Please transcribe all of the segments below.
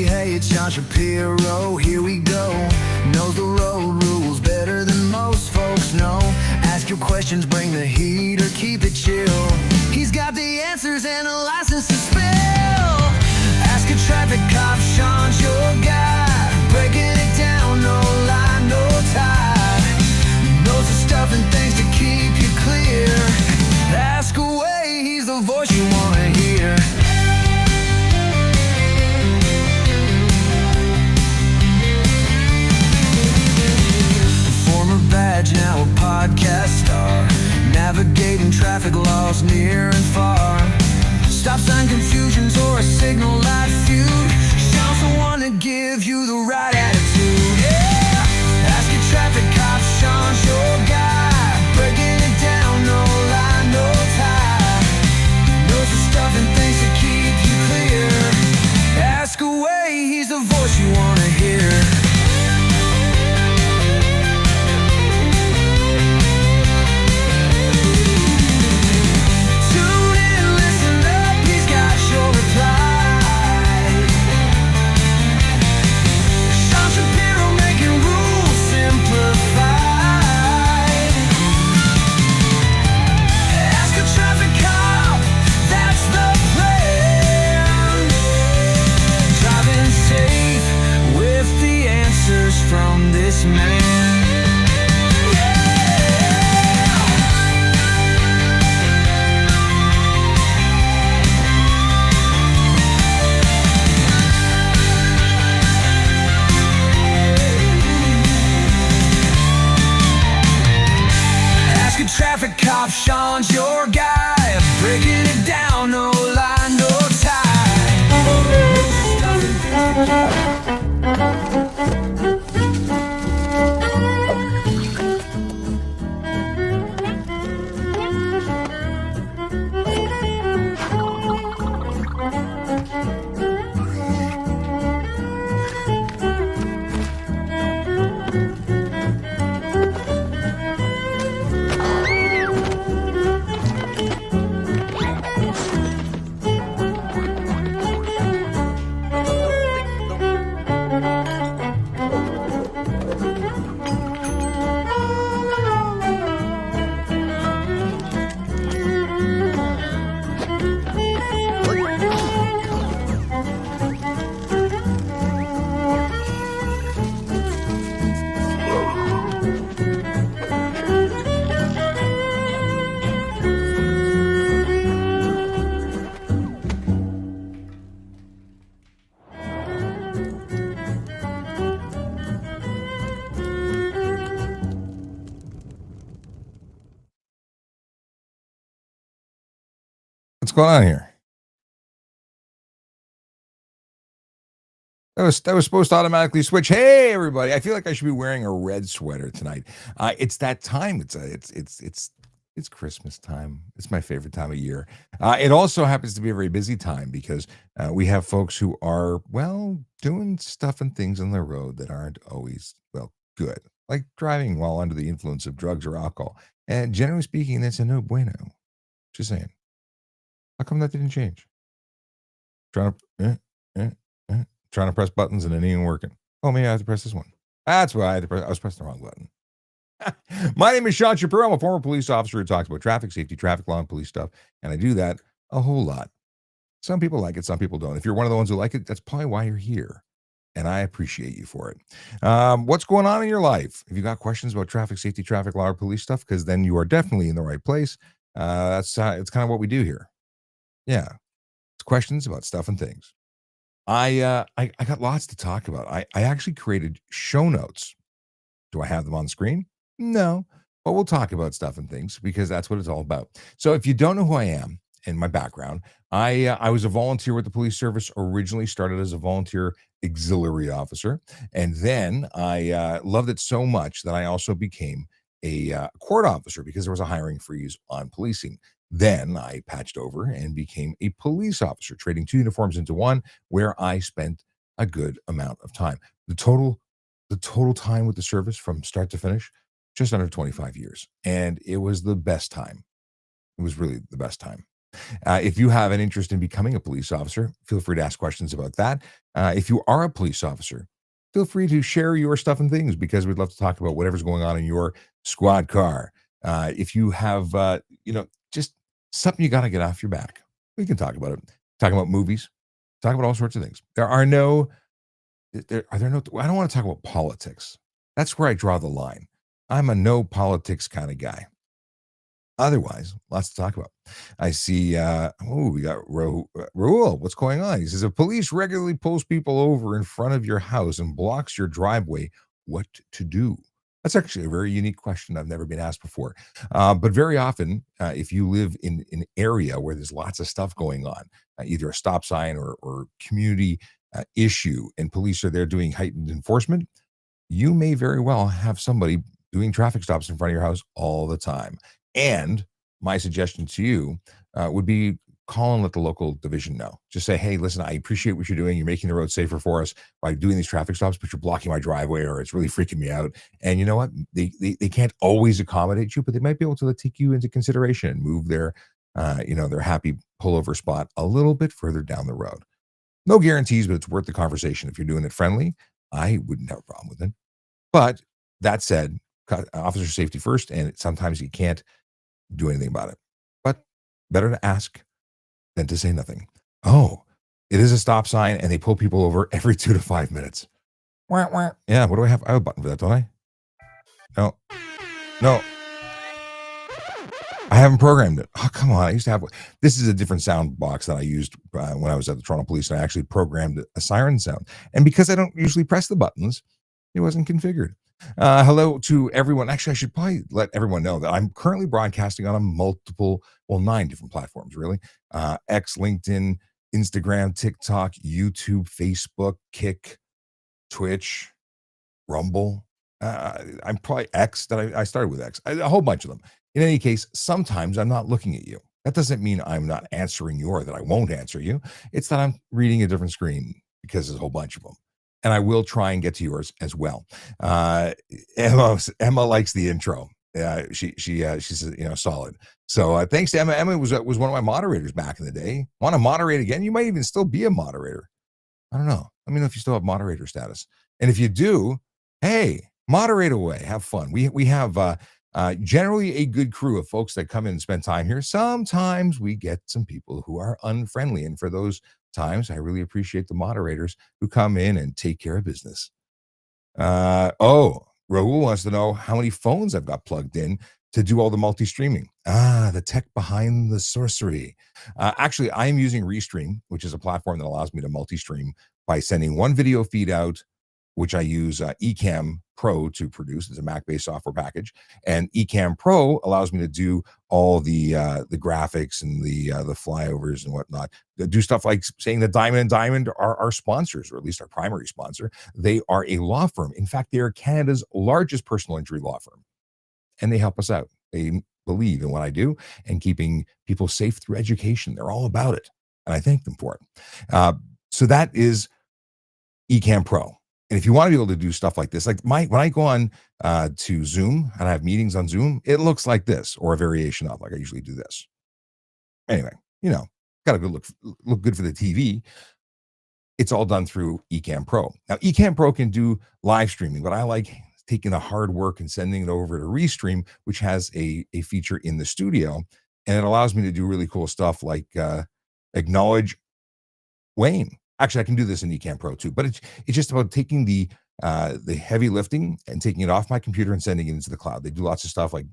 hey, it's John Shapiro, here we go. Knows the road rules better than most folks know. Ask your questions, bring the heat or keep it chill. He's got the answers and a license to spill. Ask a traffic cop, Sean's your guy. Breaking it down, no lie, no tie. Knows the stuff and things to keep you clear. Ask away, he's the voice you wanna hear. Former badge, now a podcast star. Navigating traffic laws near and far. Stop sign confusions or a signal light feud. Sean's the one to give you the right attitude. Yeah! Ask your traffic cop, Sean's your guy. Breaking it down, no lie, no tie. Knows the stuff and things to keep you clear. Ask away, he's the voice you wanna hear. From this man. Ask a traffic cop, Sean's your guy. Breaking it down, no lie, no tie. What's going on here? That was supposed to automatically switch. Hey, everybody! I feel like I should be wearing a red sweater tonight. It's that time. It's Christmas time. It's my favorite time of year. It also happens to be a very busy time because we have folks who are doing stuff and things on the road that aren't always good, like driving while under the influence of drugs or alcohol. And generally speaking, that's a no bueno. Just saying. How come that didn't change? Trying to press buttons and it ain't working. Oh, maybe I have to press this one. That's why I had to press. I was pressing the wrong button. My name is Sean Shapiro. I'm a former police officer who talks about traffic safety, traffic law, and police stuff. And I do that a whole lot. Some people like it. Some people don't. If you're one of the ones who like it, that's probably why you're here. And I appreciate you for it. What's going on in your life? If you got questions about traffic safety, traffic law, or police stuff, because then you are definitely in the right place. It's kind of what we do here. Yeah. It's questions about stuff and things. I got lots to talk about. I actually created show notes. Do I have them on the screen? No. But we'll talk about stuff and things because that's what it's all about. So if you don't know who I am and my background, I was a volunteer with the police service, originally started as a volunteer auxiliary officer. And then I loved it so much that I also became a court officer because there was a hiring freeze on policing. Then I patched over and became a police officer, trading two uniforms into one, where I spent a good amount of time. The total time with the service from start to finish, just under 25 years. And it was the best time. It was really the best time. If you have an interest in becoming a police officer, feel free to ask questions about that. If you are a police officer, feel free to share your stuff and things because we'd love to talk about whatever's going on in your squad car. If you have, just something you got to get off your back, we can talk about it. Talk about movies, talk about all sorts of things. I don't want to talk about politics. That's where I draw the line. I'm a no politics kind of guy. Otherwise, lots to talk about. I see, we got Raul. What's going on? He says, if police regularly pulls people over in front of your house and blocks your driveway, what to do? That's actually a very unique question I've never been asked before. But very often, if you live in an area where there's lots of stuff going on, either a stop sign or community issue, and police are there doing heightened enforcement, you may very well have somebody doing traffic stops in front of your house all the time. And my suggestion to you would be call and let the local division know. Just say, hey, listen, I appreciate what you're doing. You're making the road safer for us by doing these traffic stops, but you're blocking my driveway or it's really freaking me out. And you know what? They can't always accommodate you, but they might be able to take you into consideration and move their happy pullover spot a little bit further down the road. No guarantees, but it's worth the conversation. If you're doing it friendly, I wouldn't have a problem with it. But that said, officer safety first, and sometimes you can't do anything about it. But better to ask than to say nothing. Oh, it is a stop sign, and they pull people over every 2 to 5 minutes. Wah, wah. Yeah, what do I have? I have a button for that, don't I? No. I haven't programmed it. Oh, come on. I used to have this is a different sound box that I used when I was at the Toronto Police, and I actually programmed a siren sound. And because I don't usually press the buttons, it wasn't configured. Hello to everyone. Actually, I should probably let everyone know that I'm currently broadcasting on 9 different platforms, really. X, LinkedIn, Instagram, TikTok, YouTube, Facebook, Kick, Twitch, Rumble. I'm probably X that I started with X, a whole bunch of them. In any case, sometimes I'm not looking at you. That doesn't mean I'm not answering you or that I won't answer you. It's that I'm reading a different screen because there's a whole bunch of them. And I will try and get to yours as well. Emma likes the intro. She's solid. So thanks to Emma. Emma was one of my moderators back in the day. Want to moderate again? You might even still be a moderator. I don't know. Let me know if you still have moderator status. And if you do, hey, moderate away. Have fun. We have generally a good crew of folks that come in and spend time here. Sometimes we get some people who are unfriendly. And for those times, I really appreciate the moderators who come in and take care of business. Raul wants to know how many phones I've got plugged in to do all the multi-streaming. The tech behind the sorcery. Actually, I am using Restream, which is a platform that allows me to multi-stream by sending one video feed out, which I use Ecamm Pro to produce. It's a Mac-based software package, and Ecamm Pro allows me to do all the graphics and the flyovers and whatnot. Do stuff like saying that Diamond and Diamond are our sponsors, or at least our primary sponsor. They are a law firm. In fact, they are Canada's largest personal injury law firm, and they help us out. They believe in what I do and keeping people safe through education. They're all about it, and I thank them for it. So that is Ecamm Pro. And if you want to be able to do stuff like this, like when I go on to Zoom and I have meetings on Zoom, it looks like this, or a variation of, like I usually do this. Anyway, got a good look good for the TV. It's all done through Ecamm Pro. Now, Ecamm Pro can do live streaming, but I like taking the hard work and sending it over to Restream, which has a feature in the studio, and it allows me to do really cool stuff like acknowledge Wayne. Actually, I can do this in Ecamm Pro too, but it's just about taking the heavy lifting and taking it off my computer and sending it into the cloud. They do lots of stuff like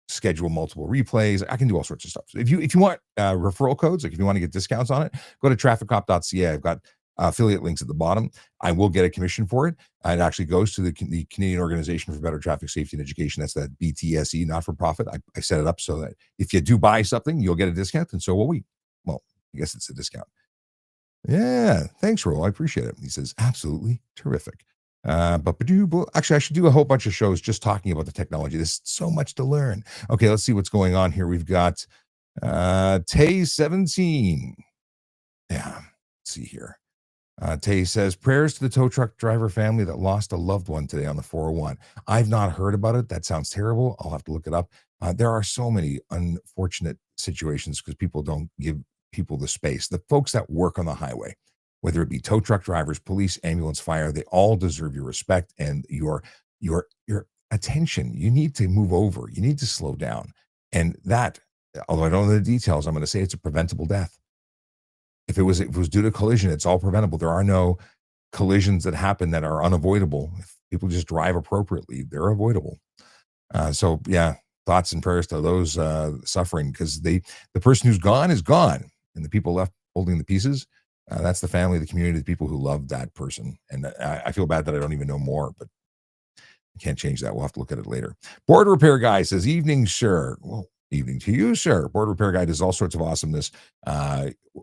schedule multiple replays. I can do all sorts of stuff. So if you want referral codes, like if you want to get discounts on it, go to trafficcop.ca. I've got affiliate links at the bottom. I will get a commission for it. It actually goes to the Canadian Organization for Better Traffic Safety and Education. That's that BTSE, not for profit. I set it up so that if you do buy something, you'll get a discount, and so will we. Well, I guess it's a discount. Yeah, thanks, Roll. I appreciate it. He says, absolutely terrific. But actually, I should do a whole bunch of shows just talking about the technology. There's so much to learn. Okay, let's see what's going on here. We've got Tay 17. Yeah, let's see here. Tay says, prayers to the tow truck driver family that lost a loved one today on the 401. I've not heard about it. That sounds terrible. I'll have to look it up. There are so many unfortunate situations because people don't give people the space. The folks that work on the highway, whether it be tow truck drivers, police, ambulance, fire, they all deserve your respect and your attention. You need to move over. You need to slow down. And that, although I don't know the details, I'm going to say it's a preventable death. If it was due to collision, it's all preventable. There are no collisions that happen that are unavoidable. If people just drive appropriately, they're avoidable. So yeah, thoughts and prayers to those suffering because the person who's gone is gone, and the people left holding the pieces. That's the family, the community, the people who love that person. And I feel bad that I don't even know more, but I can't change that. We'll have to look at it later. Board repair guy says, "Evening, sir." Well, evening to you, sir. Board repair guy does all sorts of awesomeness,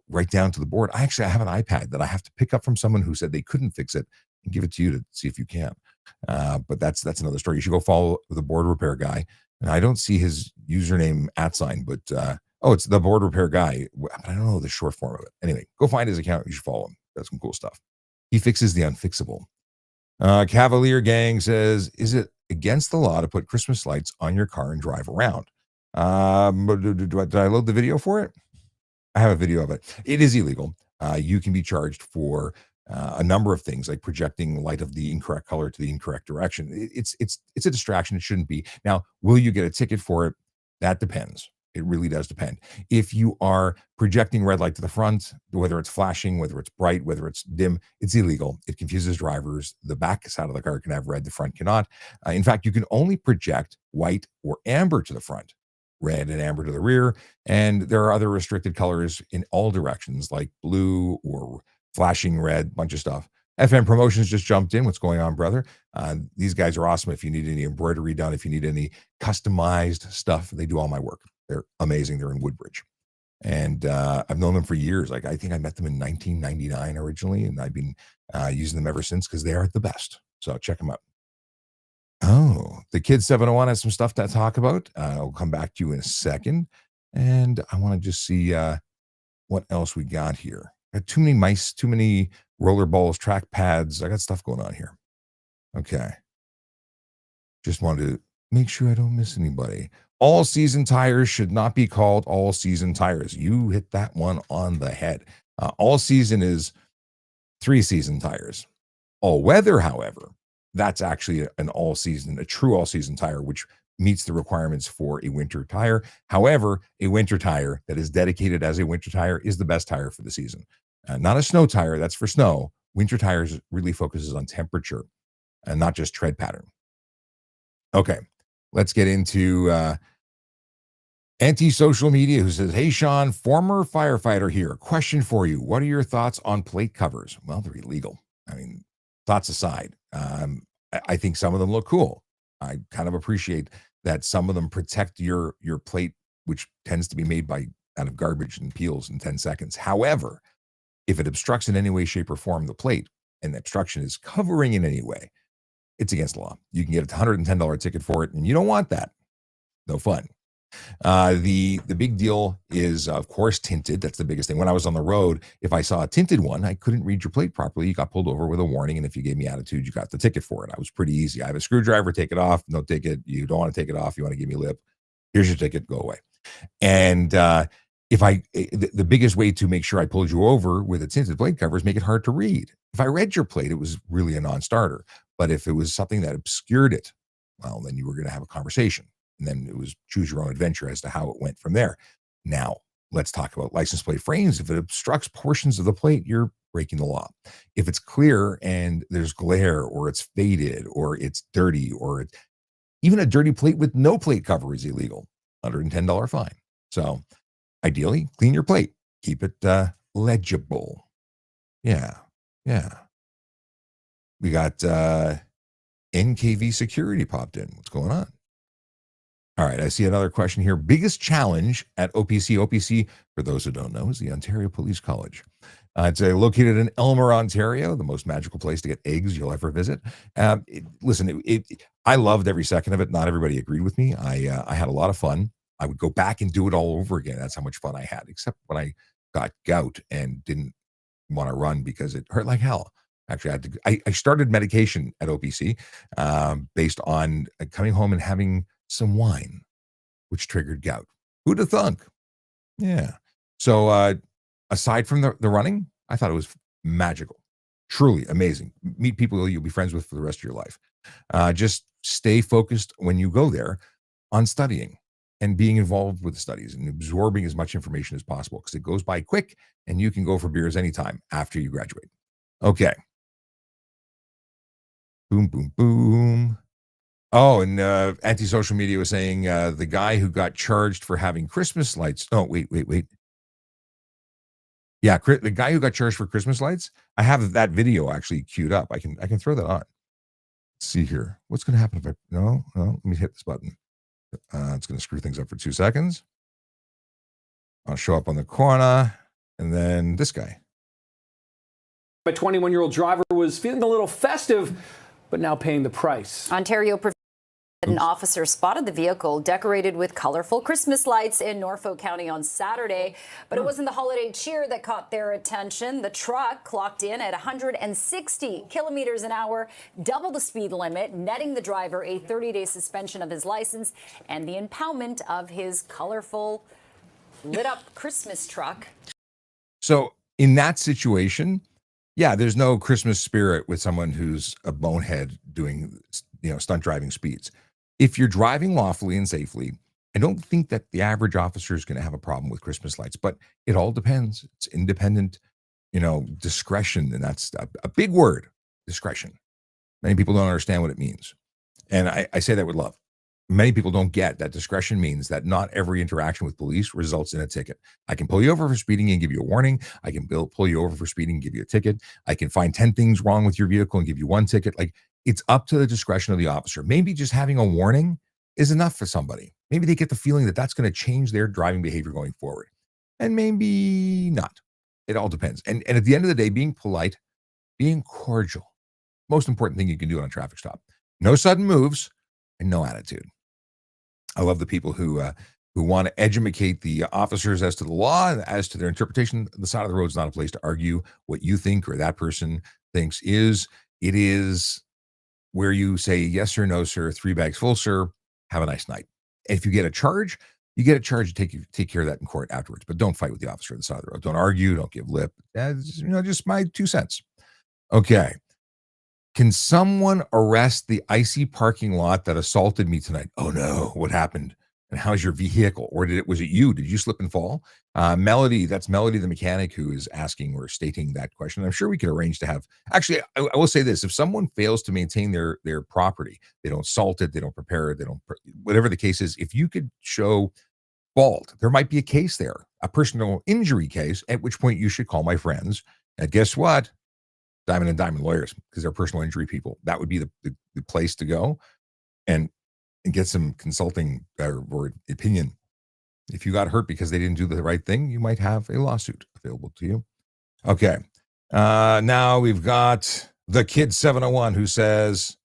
right down to the board. I have an iPad that I have to pick up from someone who said they couldn't fix it and give it to you to see if you can. But that's another story. You should go follow the board repair guy. And I don't see his username @ but it's the board repair guy. I don't know the short form of it. Anyway, go find his account. You should follow him. That's some cool stuff. He fixes the unfixable. Cavalier Gang says, "Is it against the law to put Christmas lights on your car and drive around?" Did I load the video for it? I have a video of it. It is illegal. You can be charged for a number of things, like projecting light of the incorrect color to the incorrect direction. It's a distraction. It shouldn't be. Now, will you get a ticket for it? That depends. It really does depend. If you are projecting red light to the front, whether it's flashing, whether it's bright, whether it's dim, it's illegal. It confuses drivers. The back side of the car can have red, the front cannot. In fact, you can only project white or amber to the front, red and amber to the rear. And there are other restricted colors in all directions, like blue or flashing red, bunch of stuff. FM Promotions just jumped in. What's going on, brother? These guys are awesome. If you need any embroidery done, if you need any customized stuff, they do all my work. They're amazing. They're in Woodbridge. And I've known them for years. Like, I think I met them in 1999 originally, and I've been using them ever since because they are the best. So check them out. Oh, the Kid 701 has some stuff to talk about. I'll come back to you in a second. And I want to just see what else we got here. Got too many mice, too many roller balls, track pads. I got stuff going on here. Okay. Just wanted to make sure I don't miss anybody. All season tires should not be called all season tires. You hit that one on the head. All season is 3-season tires. All weather, however, that's actually an all season, a true all season tire, which meets the requirements for a winter tire. However, a winter tire that is dedicated as a winter tire is the best tire for the season. Not a snow tire, that's for snow. Winter tires really focuses on temperature and not just tread pattern. Okay, let's get into anti-social media, who says, "Hey, Sean, former firefighter here. Question for you. What are your thoughts on plate covers?" Well, they're illegal. I mean, thoughts aside, I think some of them look cool. I kind of appreciate that some of them protect your plate, which tends to be made out of garbage and peels in 10 seconds. However, if it obstructs in any way, shape, or form the plate, and the obstruction is covering in any way, it's against the law. You can get a $110 ticket for it, and you don't want that. No fun. The big deal is, of course, tinted. That's the biggest thing. When I was on the road, if I saw a tinted one, I couldn't read your plate properly. You got pulled over with a warning, and if you gave me attitude, you got the ticket for it. I was pretty easy. I have a screwdriver, take it off. No ticket. You don't want to take it off. You want to give me a lip. Here's your ticket. Go away. And the biggest way to make sure I pulled you over with a tinted plate cover is make it hard to read. If I read your plate, it was really a non-starter. But if it was something that obscured it, well, then you were going to have a conversation. And then it was choose your own adventure as to how it went from there. Now, let's talk about license plate frames. If it obstructs portions of the plate, you're breaking the law. If it's clear and there's glare, or it's faded, or it's dirty, or even a dirty plate with no plate cover is illegal. $110 fine. So ideally, clean your plate. Keep it legible. Yeah. We got NKV Security popped in. What's going on? All right, I see another question here. Biggest challenge at OPC. OPC, for those who don't know, is the Ontario Police College. It's located in Elmer, Ontario, the most magical place to get eggs you'll ever visit. Listen, I loved every second of it. Not everybody agreed with me. I had a lot of fun. I would go back and do it all over again. That's how much fun I had, except when I got gout and didn't want to run because it hurt like hell. Actually, I started medication at OPC based on coming home and having some wine, which triggered gout. Who'd have thunk? Yeah. So aside from the running, I thought it was magical, truly amazing. Meet people you'll be friends with for the rest of your life. Just stay focused when you go there on studying and being involved with the studies and absorbing as much information as possible because it goes by quick and you can go for beers anytime after you graduate. Okay. Boom, boom, boom. Oh, and anti-social media was saying the guy who got charged for having Christmas lights. Oh, wait. Yeah, the guy who got charged for Christmas lights. I have that video actually queued up. I can throw that on. Let's see here. What's going to happen if I? No. Let me hit this button. It's going to screw things up for 2 seconds. I'll show up on the corner, and then this guy. A 21-year-old driver was feeling a little festive, but now paying the price. Ontario an officer spotted the vehicle decorated with colorful Christmas lights in Norfolk County on Saturday, but it wasn't the holiday cheer that caught their attention. The truck clocked in at 160 kilometers an hour, double the speed limit, netting the driver a 30-day suspension of his license and the impoundment of his colorful lit-up Christmas truck. So in that situation, yeah, there's no Christmas spirit with someone who's a bonehead doing, stunt driving speeds. If you're driving lawfully and safely, I don't think that the average officer is going to have a problem with Christmas lights, but it all depends. It's independent, discretion. And that's a big word, discretion. Many people don't understand what it means. And I say that with love. Many people don't get that discretion means that not every interaction with police results in a ticket. I can pull you over for speeding and give you a warning. I can pull you over for speeding and give you a ticket. I can find 10 things wrong with your vehicle and give you one ticket. Like, it's up to the discretion of the officer. Maybe just having a warning is enough for somebody. Maybe they get the feeling that that's going to change their driving behavior going forward. And maybe not. It all depends. And at the end of the day, being polite, being cordial, most important thing you can do on a traffic stop. No sudden moves and no attitude. I love the people who want to educate the officers as to the law and as to their interpretation. The side of the road is not a place to argue what you think or that person thinks is. It is where you say, yes, sir, no, sir, 3 bags full, sir, have a nice night. If you get a charge, you take care of that in court afterwards, but don't fight with the officer on the side of the road. Don't argue, don't give lip. Just my 2 cents. Okay. Can someone arrest the icy parking lot that assaulted me tonight? Oh no, what happened? And how's your vehicle? Or was it you? Did you slip and fall? Melody, that's Melody the mechanic who is asking or stating that question. I'm sure we could arrange to have, actually, I will say this. If someone fails to maintain their property, they don't salt it, they don't prepare it, whatever the case is, if you could show fault, there might be a case there, a personal injury case, at which point you should call my friends. And guess what? Diamond and Diamond lawyers, because they're personal injury people. That would be the place to go and get some consulting or opinion. If you got hurt because they didn't do the right thing, you might have a lawsuit available to you. Okay. Now we've got the Kid 701 who says,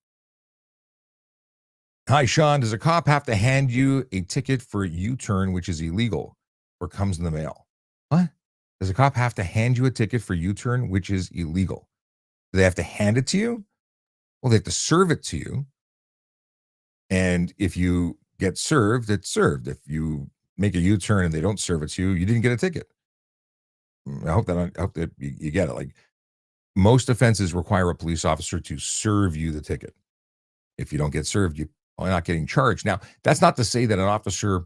hi, Sean, does a cop have to hand you a ticket for a U-turn, which is illegal, or comes in the mail? What? Does a cop have to hand you a ticket for U-turn, which is illegal? Do they have to hand it to you? Well, they have to serve it to you. And if you get served, it's served. If you make a U-turn and they don't serve it to you, you didn't get a ticket. I hope that you get it. Like, most offenses require a police officer to serve you the ticket. If you don't get served, you're not getting charged. Now, that's not to say that an officer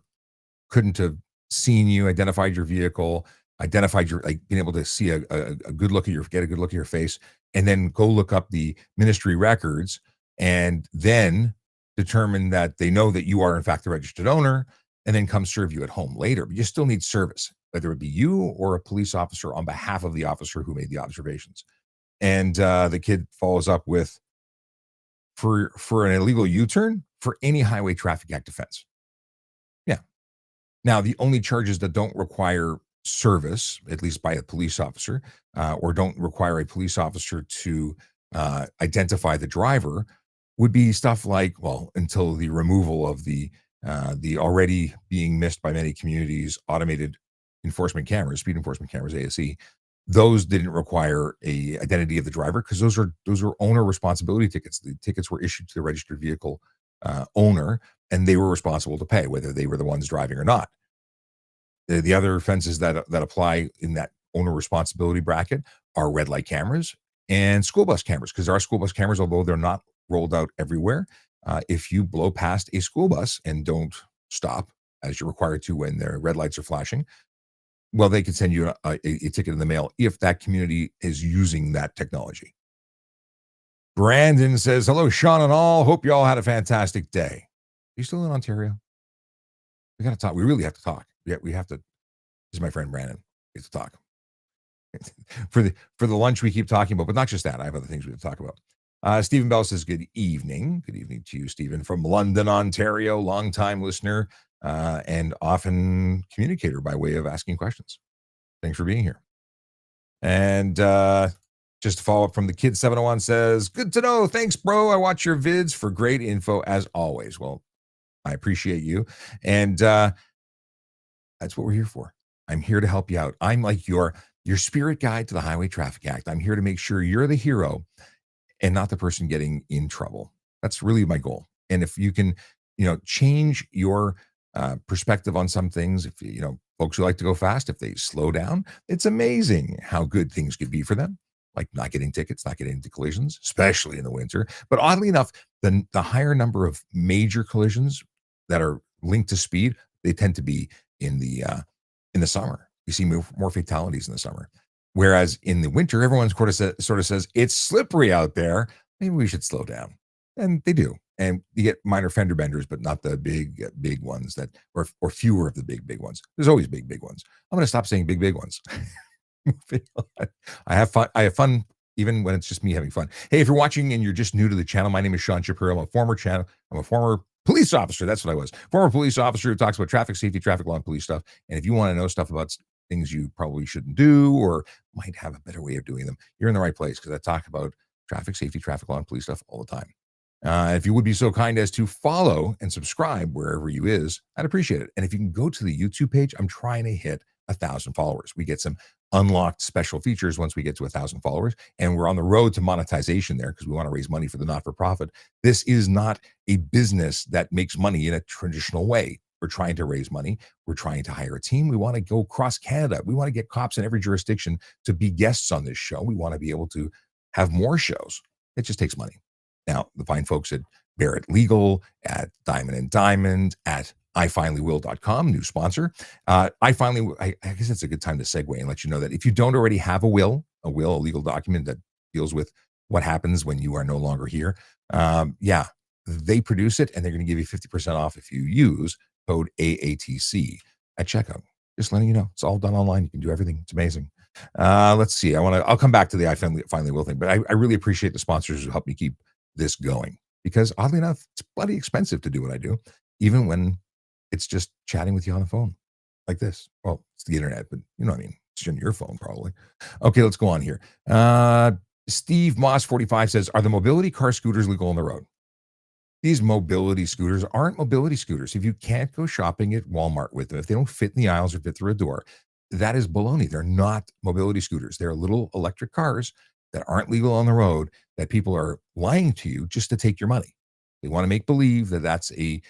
couldn't have seen you, identified your vehicle, identified your, being able to see a good look at get a good look at your face, and then go look up the ministry records and then determine that they know that you are in fact the registered owner, and then come serve you at home later. But you still need service, whether it be you or a police officer on behalf of the officer who made the observations. And the kid follows up with, for an illegal U-turn, for any Highway Traffic Act offense. Yeah. Now, the only charges that don't require service, at least by a police officer, or don't require a police officer to identify the driver, would be stuff like, well, until the removal of the already being missed by many communities automated enforcement cameras, speed enforcement cameras, ASE. Those didn't require a identity of the driver because those are owner responsibility tickets. The tickets were issued to the registered vehicle owner, and they were responsible to pay whether they were the ones driving or not. The other offenses that apply in that owner responsibility bracket are red light cameras and school bus cameras, because there are school bus cameras, although they're not rolled out everywhere. If you blow past a school bus and don't stop as you're required to when their red lights are flashing, well, they can send you a ticket in the mail if that community is using that technology. Brandon says, hello, Sean and all. Hope you all had a fantastic day. Are you still in Ontario? We got to talk. We really have to talk. Yeah, we have to. This is my friend Brandon. We have to talk. for the lunch we keep talking about, but not just that. I have other things we have to talk about. Stephen Bell says, good evening. Good evening to you, Stephen, from London, Ontario, longtime listener and often communicator by way of asking questions. Thanks for being here. And just to follow up from the kid 701 says, good to know. Thanks, bro. I watch your vids for great info as always. Well, I appreciate you. And that's what we're here for. I'm here to help you out. I'm like your spirit guide to the Highway Traffic Act. I'm here to make sure you're the hero and not the person getting in trouble. That's really my goal. And if you can, change your perspective on some things, if folks who like to go fast, if they slow down, it's amazing how good things could be for them. Like not getting tickets, not getting into collisions, especially in the winter. But oddly enough, the higher number of major collisions that are linked to speed, they tend to be in the summer. You see more fatalities in the summer. Whereas in the winter, everyone sort of says, it's slippery out there. Maybe we should slow down. And they do. And you get minor fender benders, but not the big ones or fewer of the big ones. There's always big ones. I'm going to stop saying big ones. I have fun even when it's just me having fun. Hey, if you're watching and you're just new to the channel, my name is Sean Shapiro. I'm a former police officer. That's what I was. Former police officer who talks about traffic safety, traffic law, and police stuff. And if you want to know stuff about things you probably shouldn't do or might have a better way of doing them, you're in the right place, because I talk about traffic safety, traffic law, and police stuff all the time. If you would be so kind as to follow and subscribe wherever you is, I'd appreciate it. And if you can go to the YouTube page, I'm trying to hit 1,000 followers. We get some unlocked special features once we get to 1,000 followers, and we're on the road to monetization there because we want to raise money for the not-for-profit. This is not a business that makes money in a traditional way. We're trying to raise money. We're trying to hire a team. We want to go across Canada. We want to get cops in every jurisdiction to be guests on this show. We want to be able to have more shows. It just takes money. Now, the fine folks at Barrett Legal, at Diamond and Diamond, at ifinallywill.com, new sponsor. I guess it's a good time to segue and let you know that if you don't already have a legal document that deals with what happens when you are no longer here, they produce it, and they're going to give you 50% off if you use code AATC at checkout. Just letting you know, it's all done online. You can do everything. It's amazing. Let's see. I'll come back to the I Finally Will thing, but I really appreciate the sponsors who help me keep this going, because oddly enough, it's bloody expensive to do what I do, even when it's just chatting with you on the phone like this. Well, it's the internet, but you know what I mean. It's on your phone probably. Okay, let's go on here. Steve Moss 45 says, are the mobility car scooters legal on the road? These mobility scooters aren't mobility scooters. If you can't go shopping at Walmart with them, if they don't fit in the aisles or fit through a door, that is baloney. They're not mobility scooters. They're little electric cars that aren't legal on the road, that people are lying to you just to take your money. They want to make believe that that's a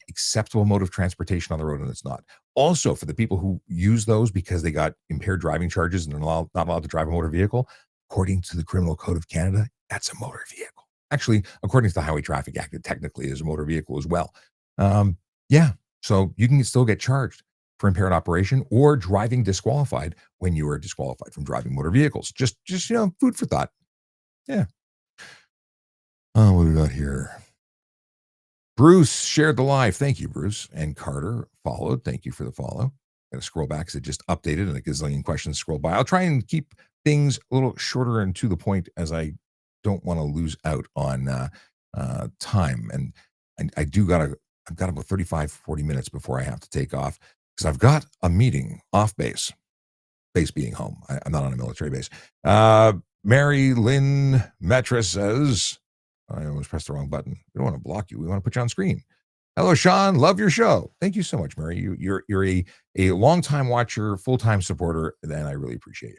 acceptable mode of transportation on the road, and it's not. Also, for the people who use those because they got impaired driving charges and they're not allowed to drive a motor vehicle, according to the Criminal Code of Canada, that's a motor vehicle. Actually, according to the Highway Traffic Act, it technically is a motor vehicle as well. So you can still get charged for impaired operation or driving disqualified when you are disqualified from driving motor vehicles. Just food for thought. Yeah. Oh, what do we got here? Bruce shared the live. Thank you, Bruce. And Carter followed. Thank you for the follow. Got to scroll back because it just updated and a gazillion questions scroll by. I'll try and keep things a little shorter and to the point, as I don't want to lose out on time. And I've got about 35, 40 minutes before I have to take off, because I've got a meeting off base being home. I'm not on a military base. Mary Lynn Metra says, I almost pressed the wrong button. We don't want to block you. We want to put you on screen. Hello, Sean. Love your show. Thank you so much, Mary. You're a longtime watcher, full-time supporter, and I really appreciate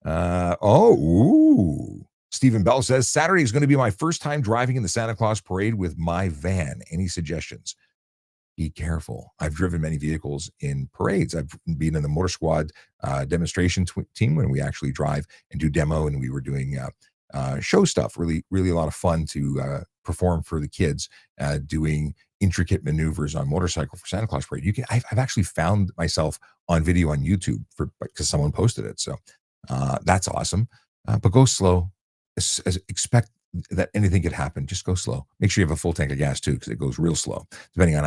you. Stephen Bell says, Saturday is going to be my first time driving in the Santa Claus parade with my van. Any suggestions? be careful. I've driven many vehicles in parades. I've been in the motor squad demonstration team when we actually drive and do demo, and we were doing show stuff. Really, really a lot of fun to perform for the kids, doing intricate maneuvers on motorcycle for Santa Claus parade. I've actually found myself on video on YouTube because someone posted it. So that's awesome. But go slow. Expect that anything could happen. Just go slow. Make sure you have a full tank of gas too, because it goes real slow. Depending on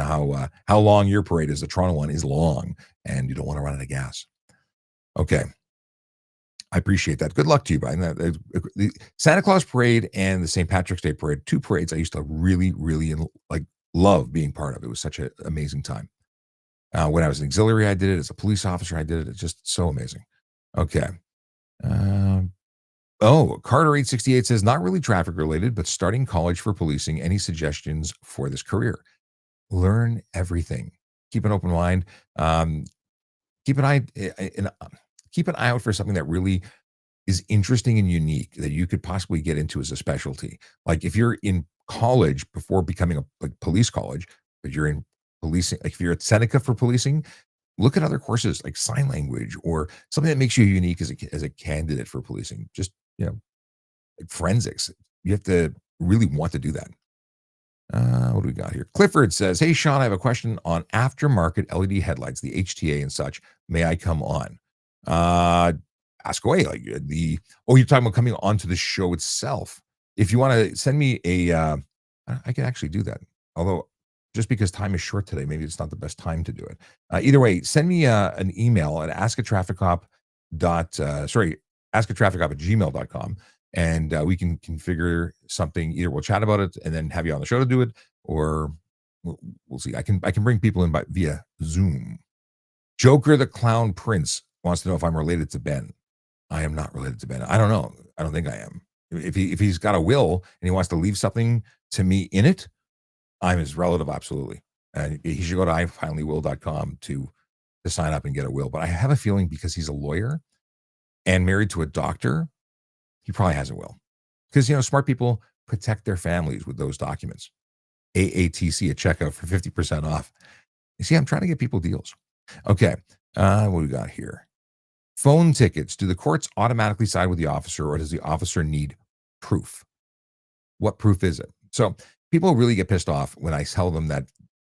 how long your parade is, the Toronto one is long, and you don't want to run out of gas. Okay. I appreciate that. Good luck to you, Brian. The Santa Claus parade and the St. Patrick's Day parade, 2 parades I used to really, really love being part of. It was such an amazing time. When I was an auxiliary, I did it. As a police officer, I did it. It's just so amazing. Okay. Carter 868 says, not really traffic related, but starting college for policing. Any suggestions for this career? Learn everything. Keep an open mind. Keep an eye out for something that really is interesting and unique that you could possibly get into as a specialty. Like if you're in college before becoming a police college, but you're in policing, like if you're at Seneca for policing, look at other courses like sign language or something that makes you unique as a candidate for policing. Just, like forensics. You have to really want to do that. What do we got here? Clifford says, hey, Sean, I have a question on aftermarket LED headlights, the HTA and such. May I come on? Ask away. Like you're talking about coming onto the show itself. If you want to send me I can actually do that. Although just because time is short today, maybe it's not the best time to do it. Either way, send me an email at askatrafficcop@gmail.com. And we can configure something. Either we'll chat about it and then have you on the show to do it, or we'll see. I can bring people in via Zoom. Joker the Clown Prince wants to know if I'm related to Ben. I am not related to Ben. I don't know. I don't think I am. If he's got a will and he wants to leave something to me in it, I'm his relative, absolutely. And he should go to ifinallywill.com to sign up and get a will. But I have a feeling because he's a lawyer and married to a doctor, he probably has a will. Because, smart people protect their families with those documents. AATC at checkout for 50% off. You see, I'm trying to get people deals. Okay. What do we got here? Phone tickets. Do the courts automatically side with the officer, or does the officer need proof? What proof is it? So people really get pissed off when I tell them that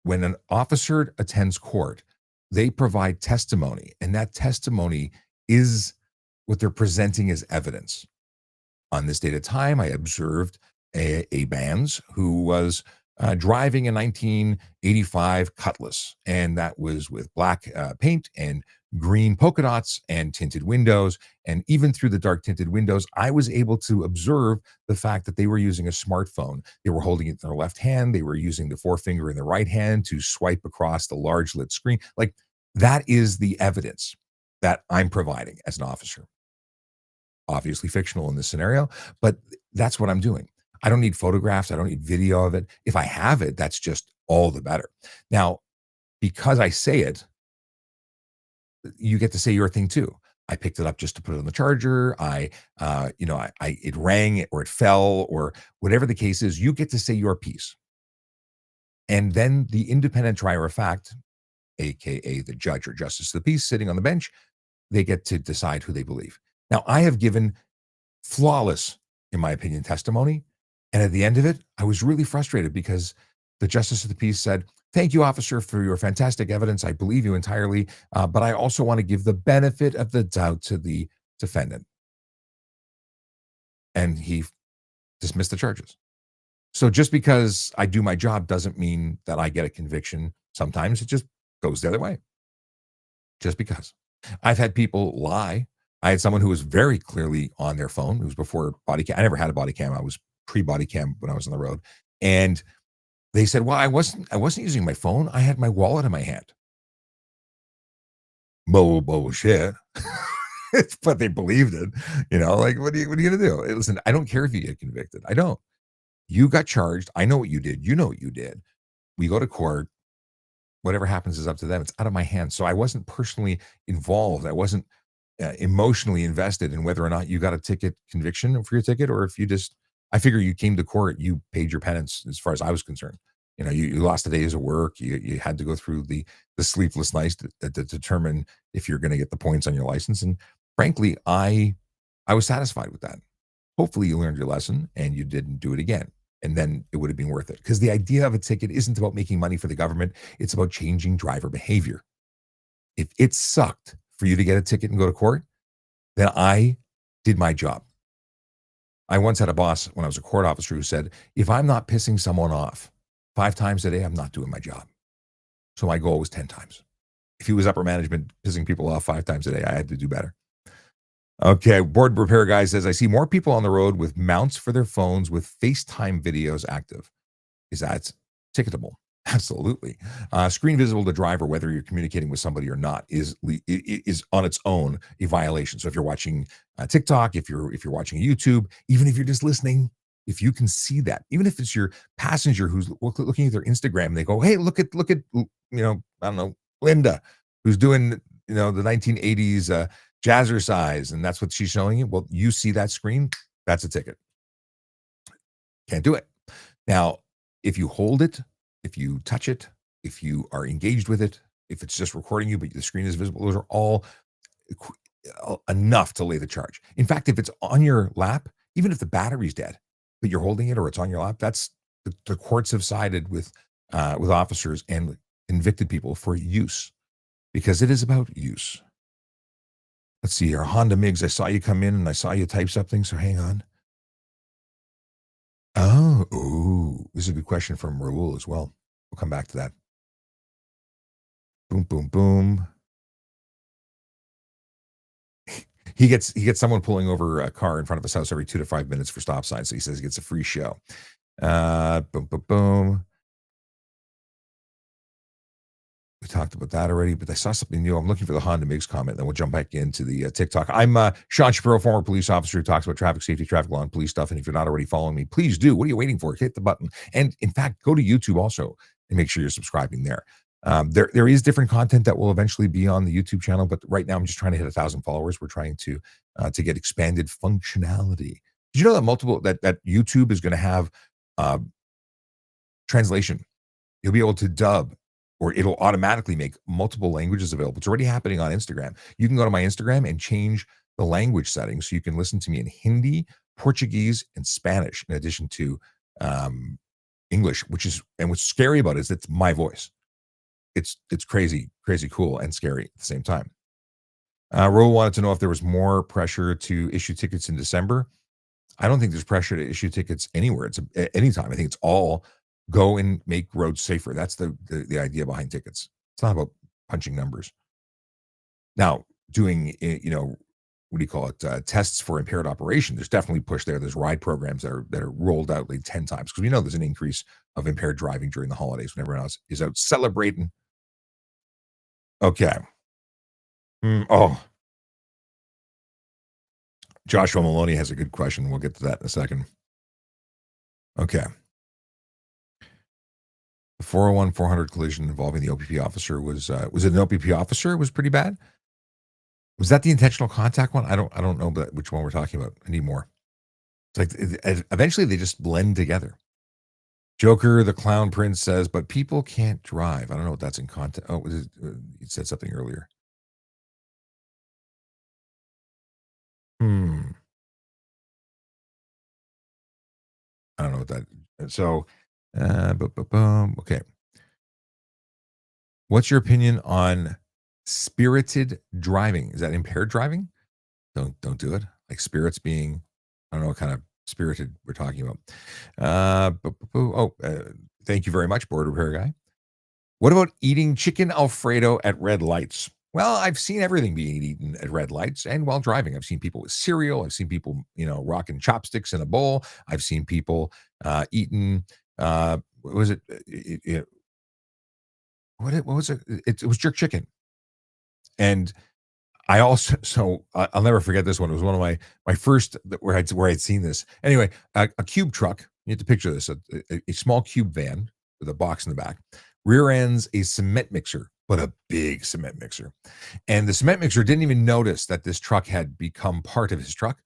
when an officer attends court, they provide testimony, and that testimony is what they're presenting as evidence. On this date of time, I observed a Bans who was driving a 1985 Cutlass, and that was with black paint and green polka dots and tinted windows. And even through the dark tinted windows, I was able to observe the fact that they were using a smartphone. They were holding it in their left hand. They were using the forefinger in the right hand to swipe across the large lit screen. Like, that is the evidence that I'm providing as an officer. Obviously fictional in this scenario, but that's what I'm doing. I don't need photographs. I don't need video of it. If I have it, that's just all the better. Now, because I say it, you get to say your thing too. I picked it up just to put it on the charger. It rang or it fell or whatever the case is. You get to say your piece. And then the independent trier of fact, AKA the judge or justice of the peace sitting on the bench, they get to decide who they believe. Now, I have given flawless, in my opinion, testimony. And at the end of it, I was really frustrated because the justice of the peace said, thank you, officer, for your fantastic evidence. I believe you entirely. But I also want to give the benefit of the doubt to the defendant. And he dismissed the charges. So just because I do my job doesn't mean that I get a conviction. Sometimes it just goes the other way. Just because. I've had people lie. I had someone who was very clearly on their phone. It was before body cam. I never had a body cam. I was pre-body cam when I was on the road. And they said, well, I wasn't using my phone. I had my wallet in my hand. Bullshit. But they believed it. Like, what are you going to do? Listen, I don't care if you get convicted. I don't. You got charged. I know what you did. You know what you did. We go to court. Whatever happens is up to them. It's out of my hands. So I wasn't personally involved. I wasn't emotionally invested in whether or not you got a ticket conviction for your ticket, or if you just, I figure you came to court, you paid your penance as far as I was concerned. You lost a day's of work. You had to go through the sleepless nights to determine if you're going to get the points on your license. And frankly, I was satisfied with that. Hopefully you learned your lesson and you didn't do it again. And then it would have been worth it. Because the idea of a ticket isn't about making money for the government. It's about changing driver behavior. If it sucked for you to get a ticket and go to court, then I did my job. I once had a boss when I was a court officer who said, if I'm not pissing someone off 5 times a day, I'm not doing my job. So my goal was 10 times. If he was upper management pissing people off 5 times a day, I had to do better. Okay, board repair guy says, I see more people on the road with mounts for their phones with FaceTime videos active. Is that ticketable? Absolutely. Screen visible to driver, whether you're communicating with somebody or not, is on its own a violation. So if you're watching TikTok, if you're watching YouTube, even if you're just listening, if you can see that, even if it's your passenger who's looking at their Instagram, and they go, "Hey, look at I don't know, Linda, who's doing the 1980s jazzercise," and that's what she's showing you. Well, you see that screen, that's a ticket. Can't do it. Now, if you hold it, if you touch it, if you are engaged with it, if it's just recording you, but the screen is visible, those are all enough to lay the charge. In fact, if it's on your lap, even if the battery's dead, but you're holding it or it's on your lap, that's the courts have sided with officers and convicted people for use, because it is about use. Let's see here. Honda Migs, I saw you come in and I saw you type something, so hang on. Oh, this is a good question from Raul as well. We'll come back to that. Boom, boom, boom. He gets someone pulling over a car in front of his house every 2 to 5 minutes for stop signs. So he says he gets a free show. Boom, boom, boom. We talked about that already, but I saw something new. I'm looking for the Honda Migs comment, then we'll jump back into the TikTok. I'm Sean Shapiro, former police officer who talks about traffic safety, traffic law, and police stuff. And if you're not already following me, please do. What are you waiting for? Hit the button. And in fact, go to YouTube also and make sure you're subscribing there. There is different content that will eventually be on the YouTube channel, but right now I'm just trying to hit 1,000 followers. We're trying to get expanded functionality. Did you know that YouTube is going to have translation? You'll be able to dub, or it'll automatically make multiple languages available. It's already happening on Instagram. You can go to my Instagram and change the language settings so you can listen to me in Hindi, Portuguese, and Spanish, in addition to English, what's scary about it is it's my voice. It's crazy cool and scary at the same time. Ro wanted to know if there was more pressure to issue tickets in December. I don't think there's pressure to issue tickets anywhere. It's anytime. I think it's all go and make roads safer. That's the idea behind tickets. It's not about punching numbers. Now, doing what do you call it? Tests for impaired operation. There's definitely push there. There's ride programs that are rolled out like 10 times, because we know there's an increase of impaired driving during the holidays when everyone else is out celebrating. Okay. Joshua Maloney has a good question. We'll get to that in a second. Okay. The 401-400 collision involving the OPP officer was it an OPP officer? It was pretty bad. Was that the intentional contact one? I don't know which one we're talking about anymore. It's like eventually they just blend together. Joker, the Clown Prince says, but people can't drive. I don't know what that's in context. Oh, you said something earlier. I don't know what that. So, okay. What's your opinion on spirited driving? Is that impaired driving? Don't do it. Like spirits being, I don't know what kind of spirited we're talking about. Thank you very much, board repair guy. What about eating chicken Alfredo at red lights? Well, I've seen everything being eaten at red lights and while driving. I've seen people with cereal. I've seen people, rocking chopsticks in a bowl. I've seen people eating. What was it? What was it? It was jerk chicken. And I also, I'll never forget this one. It was one of my first where I'd seen this. Anyway, a cube truck. You have to picture this: a small cube van with a box in the back, rear ends a cement mixer, but a big cement mixer. And the cement mixer didn't even notice that this truck had become part of his truck,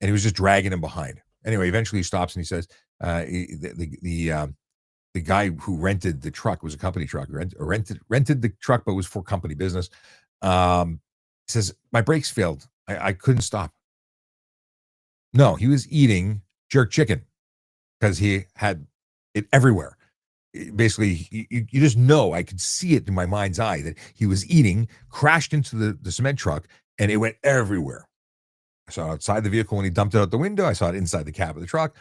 and he was just dragging him behind. Anyway, eventually he stops and he says, the the guy who rented the truck was a company truck, rented the truck, but was for company business. Says, my brakes failed. I couldn't stop. No, he was eating jerk chicken because he had it everywhere. Basically, you just know, I could see it in my mind's eye that he was eating, crashed into the cement truck, and it went everywhere. I saw it outside the vehicle when he dumped it out the window. I saw it inside the cab of the truck.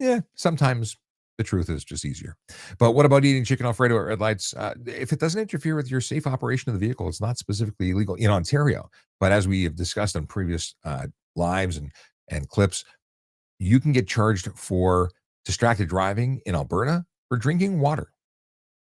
Yeah, sometimes the truth is just easier. But what about eating chicken Alfredo at red lights? If it doesn't interfere with your safe operation of the vehicle, it's not specifically illegal in Ontario. But as we have discussed on previous lives and clips, you can get charged for distracted driving in Alberta for drinking water.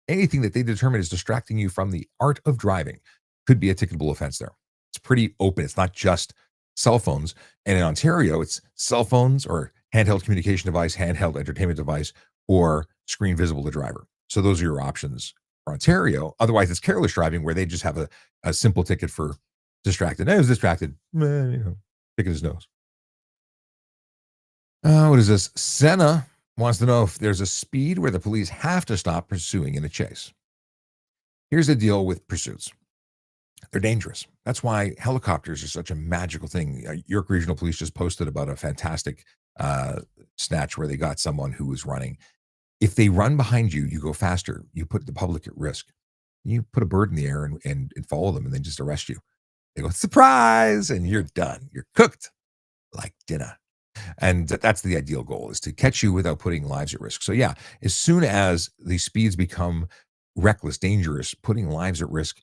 Anything that they determine is distracting you from the art of driving could be a ticketable offense there. It's pretty open. It's not just cell phones. And in Ontario, it's cell phones or handheld communication device, handheld entertainment device, or screen visible to driver. So those are your options for Ontario. Otherwise, it's careless driving where they just have a simple ticket for distracted. I was distracted, picking his nose. What is this? Senna wants to know if there's a speed where the police have to stop pursuing in a chase. Here's the deal with pursuits. They're dangerous. That's why helicopters are such a magical thing. York Regional Police just posted about a fantastic snatch where they got someone who was running. If they run behind you, you go faster. You put the public at risk. You put a bird in the air and follow them and then just arrest you. They go, surprise, and you're done. You're cooked like dinner. And that's the ideal goal, is to catch you without putting lives at risk. So yeah, as soon as the speeds become reckless, dangerous, putting lives at risk,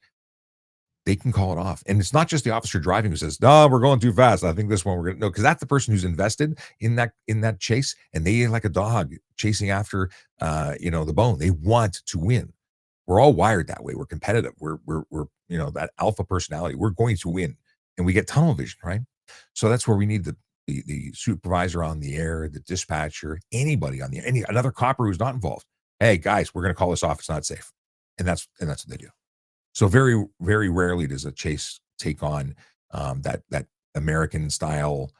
they can call it off. And it's not just the officer driving who says, no, we're going too fast. I think this one we're going to, no, because that's the person who's invested in that chase. And they, like a dog chasing after, the bone, they want to win. We're all wired that way. We're competitive. We're that alpha personality. We're going to win, and we get tunnel vision, right? So that's where we need the supervisor on the air, the dispatcher, anybody on the air, another copper who's not involved. Hey guys, we're going to call this off. It's not safe. And that's what they do. So very, very rarely does a chase take on that American style,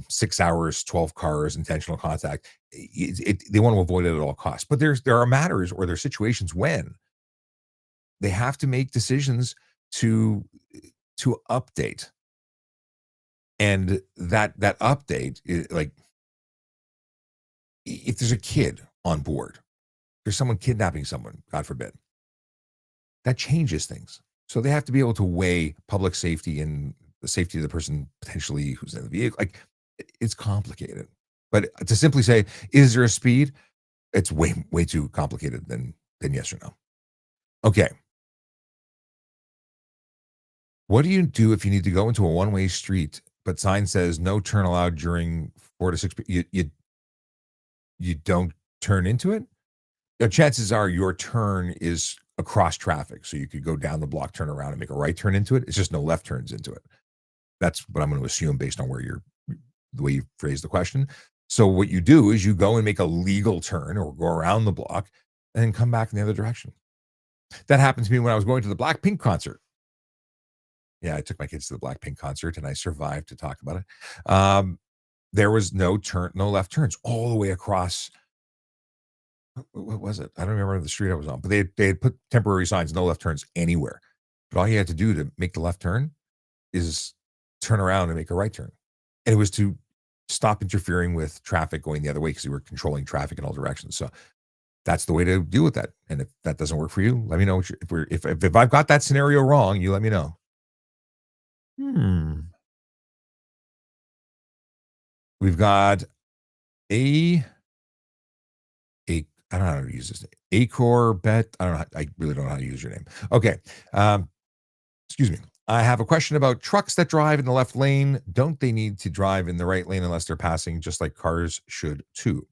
6 hours, 12 cars, intentional contact. They want to avoid it at all costs. But there are matters, or there are situations when they have to make decisions to update. And that update is like, if there's a kid on board, there's someone kidnapping someone, God forbid, that changes things. So they have to be able to weigh public safety and the safety of the person potentially who's in the vehicle. Like, it's complicated. But to simply say, is there a speed? It's way, way too complicated than yes or no. Okay. What do you do if you need to go into a one-way street, but sign says no turn allowed during 4 to 6? You don't turn into it? Chances are your turn is across traffic. So you could go down the block, turn around, and make a right turn into it. It's just no left turns into it. That's what I'm going to assume based on the way you phrase the question. So what you do is you go and make a legal turn or go around the block and then come back in the other direction. That happened to me when I was going to the Blackpink concert. Yeah, I took my kids to the Blackpink concert and I survived to talk about it. There was no left turns all the way across. What was it? I don't remember the street I was on, but they had put temporary signs, no left turns anywhere. But all you had to do to make the left turn is turn around and make a right turn. And it was to stop interfering with traffic going the other way, because you were controlling traffic in all directions. So that's the way to deal with that. And if that doesn't work for you, let me know. If I've got that scenario wrong, you let me know. We've got I don't know how to use this name. Acor Bet. I really don't know how to use your name. Okay. Excuse me. I have a question about trucks that drive in the left lane. Don't they need to drive in the right lane unless they're passing, just like cars should too?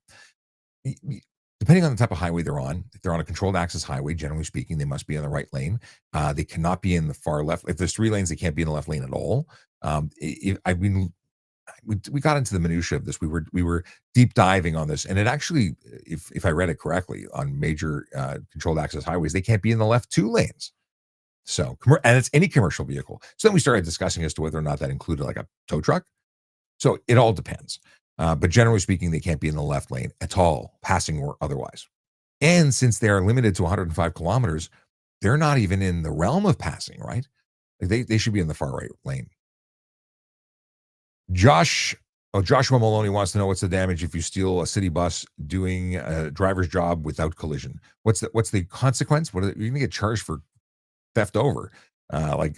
Depending on the type of highway they're on, if they're on a controlled access highway, generally speaking, they must be in the right lane. They cannot be in the far left. If there's 3 lanes, they can't be in the left lane at all. We got into the minutia of this. We were deep diving on this, and it actually, if I read it correctly, on major controlled access highways, they can't be in the left 2 lanes. So, and it's any commercial vehicle. So then we started discussing as to whether or not that included like a tow truck. So it all depends. But generally speaking, they can't be in the left lane at all, passing or otherwise. And since they are limited to 105 kilometers, they're not even in the realm of passing, right? Like they should be in the far right lane. Joshua Maloney wants to know what's the damage if you steal a city bus doing a driver's job without collision. What's the consequence? You're going to get charged for theft over. Like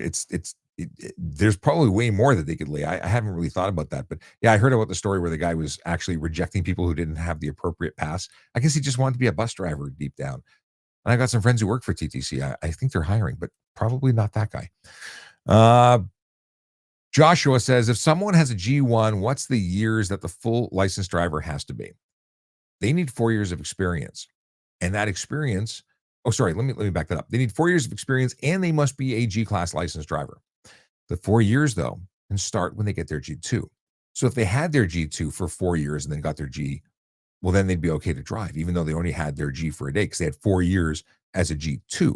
there's probably way more that they could lay. I haven't really thought about that, but yeah, I heard about the story where the guy was actually rejecting people who didn't have the appropriate pass. I guess he just wanted to be a bus driver deep down. And I got some friends who work for TTC. I think they're hiring, but probably not that guy. Joshua says, if someone has a G1, what's the years that the full licensed driver has to be? They need 4 years of experience. And that experience, let me back that up. They need 4 years of experience and they must be a G-class licensed driver. The 4 years, though, can start when they get their G2. So if they had their G2 for 4 years and then got their G, well, then they'd be okay to drive, even though they only had their G for a day because they had 4 years as a G2.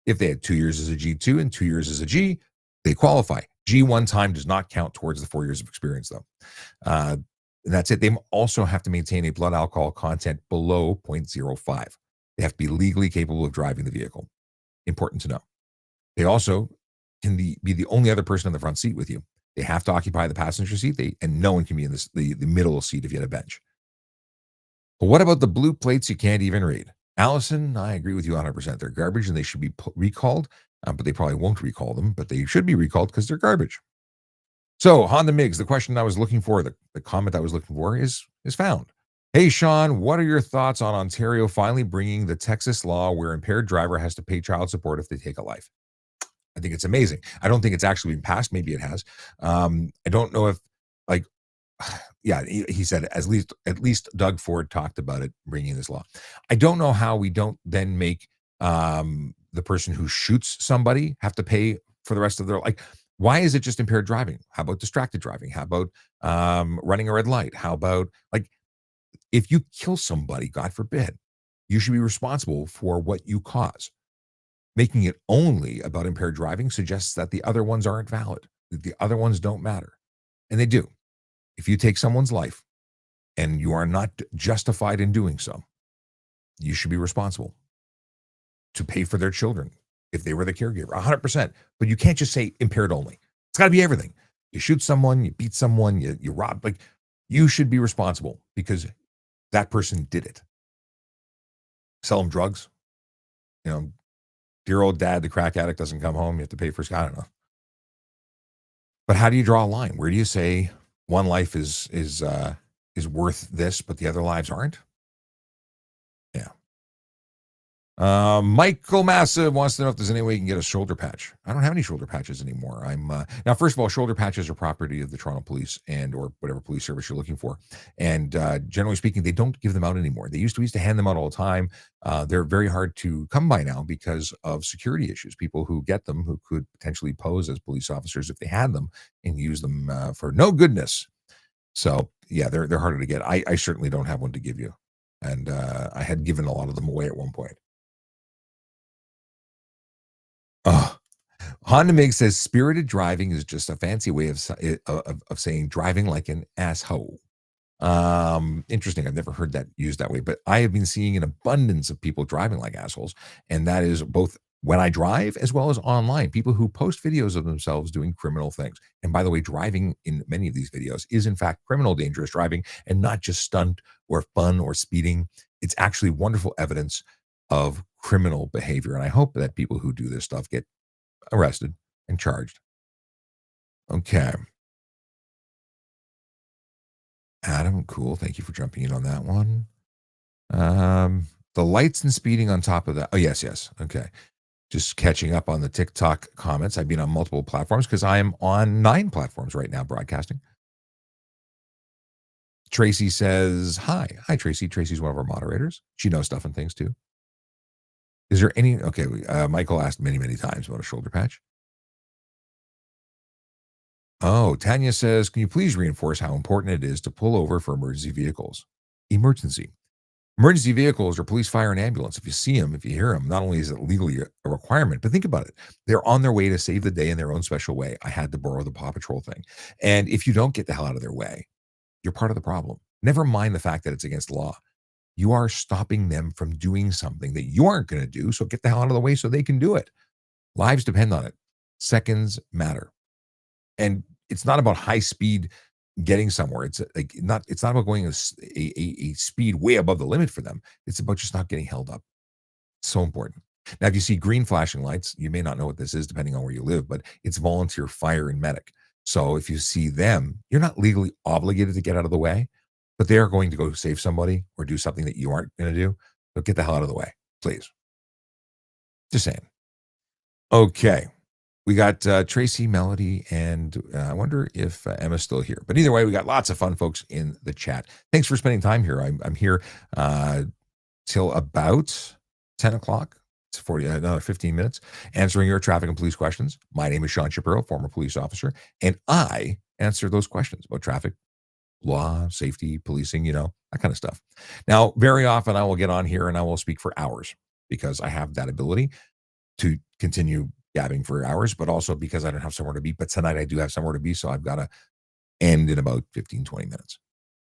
If they had 2 years as a G2 and 2 years as a G, they qualify. G1 time does not count towards the 4 years of experience, though. And that's it. They also have to maintain a blood alcohol content below 0.05. They have to be legally capable of driving the vehicle. Important to know. They also can be the only other person in the front seat with you. They have to occupy the passenger seat, and no one can be in the middle seat if you had a bench. But what about the blue plates you can't even read? Allison, I agree with you 100%. They're garbage and they should be recalled. But they probably won't recall them, but they should be recalled because they're garbage. So Honda Migs, the question I was looking for, the comment I was looking for is found. Hey, Sean, what are your thoughts on Ontario finally bringing the Texas law where impaired driver has to pay child support if they take a life? I think it's amazing. I don't think it's actually been passed. Maybe it has. I don't know if he said at least Doug Ford talked about it, bringing this law. I don't know how we don't then make the person who shoots somebody have to pay for the rest of their life. Why is it just impaired driving? How about distracted driving? How about running a red light? How about if you kill somebody, God forbid, you should be responsible for what you cause. Making it only about impaired driving suggests that the other ones aren't valid, that the other ones don't matter. And they do. If you take someone's life and you are not justified in doing so, you should be responsible to pay for their children if they were the caregiver, 100%. But you can't just say impaired only. It's got to be everything. You shoot someone, you beat someone, you rob. You should be responsible because that person did it. Sell them drugs. Dear old dad, the crack addict, doesn't come home. You have to pay for his. I don't know. But how do you draw a line? Where do you say one life is worth this, but the other lives aren't? Yeah. Michael Massive wants to know if there's any way you can get a shoulder patch. I don't have any shoulder patches anymore. Now, first of all, shoulder patches are property of the Toronto Police or whatever police service you're looking for. And generally speaking, they don't give them out anymore. We used to hand them out all the time. They're very hard to come by now because of security issues. People who get them who could potentially pose as police officers if they had them and use them for no goodness. So yeah, they're harder to get. I certainly don't have one to give you. And I had given a lot of them away at one point. Honda Mig says spirited driving is just a fancy way of saying driving like an asshole. Interesting. I've never heard that used that way, but I have been seeing an abundance of people driving like assholes. And that is both when I drive as well as online, people who post videos of themselves doing criminal things. And by the way, driving in many of these videos is in fact criminal dangerous driving and not just stunt or fun or speeding. It's actually wonderful evidence of criminal behavior. And I hope that people who do this stuff get arrested and charged. Okay. Adam, cool. Thank you for jumping in on that one. The lights and speeding on top of that. Oh, yes. Okay. Just catching up on the TikTok comments. I've been on multiple platforms because I am on 9 platforms right now broadcasting. Tracy says, hi. Hi, Tracy. Tracy's one of our moderators. She knows stuff and things too. Is there any, okay, Michael asked many, many times about a shoulder patch. Oh, Tanya says, can you please reinforce how important it is to pull over for emergency vehicles? Emergency vehicles are police, fire, and ambulance. If you see them, if you hear them, not only is it legally a requirement, but think about it. They're on their way to save the day in their own special way. I had to borrow the Paw Patrol thing. And if you don't get the hell out of their way, you're part of the problem. Never mind the fact that it's against law. you are stopping them from doing something that you aren't going to do. So get the hell out of the way so they can do it. Lives depend on it. Seconds matter. And it's not about high speed getting somewhere. It's not about going a speed way above the limit for them. It's about just not getting held up. So important. Now, if you see green flashing lights, you may not know what this is depending on where you live, but it's volunteer fire and medic. So if you see them, you're not legally obligated to get out of the way, but they are going to go save somebody or do something that you aren't going to do. So get the hell out of the way, please. Just saying. Okay. We got Tracy, Melody, and I wonder if Emma's still here. But either way, we got lots of fun folks in the chat. Thanks for spending time here. I'm here till about 10 o'clock. It's another 15 minutes answering your traffic and police questions. My name is Sean Shapiro, former police officer, and I answer those questions about traffic, law, safety, policing, that kind of stuff. Now, very often I will get on here and I will speak for hours because I have that ability to continue gabbing for hours, but also because I don't have somewhere to be. But tonight I do have somewhere to be, so I've got to end in about 15, 20 minutes.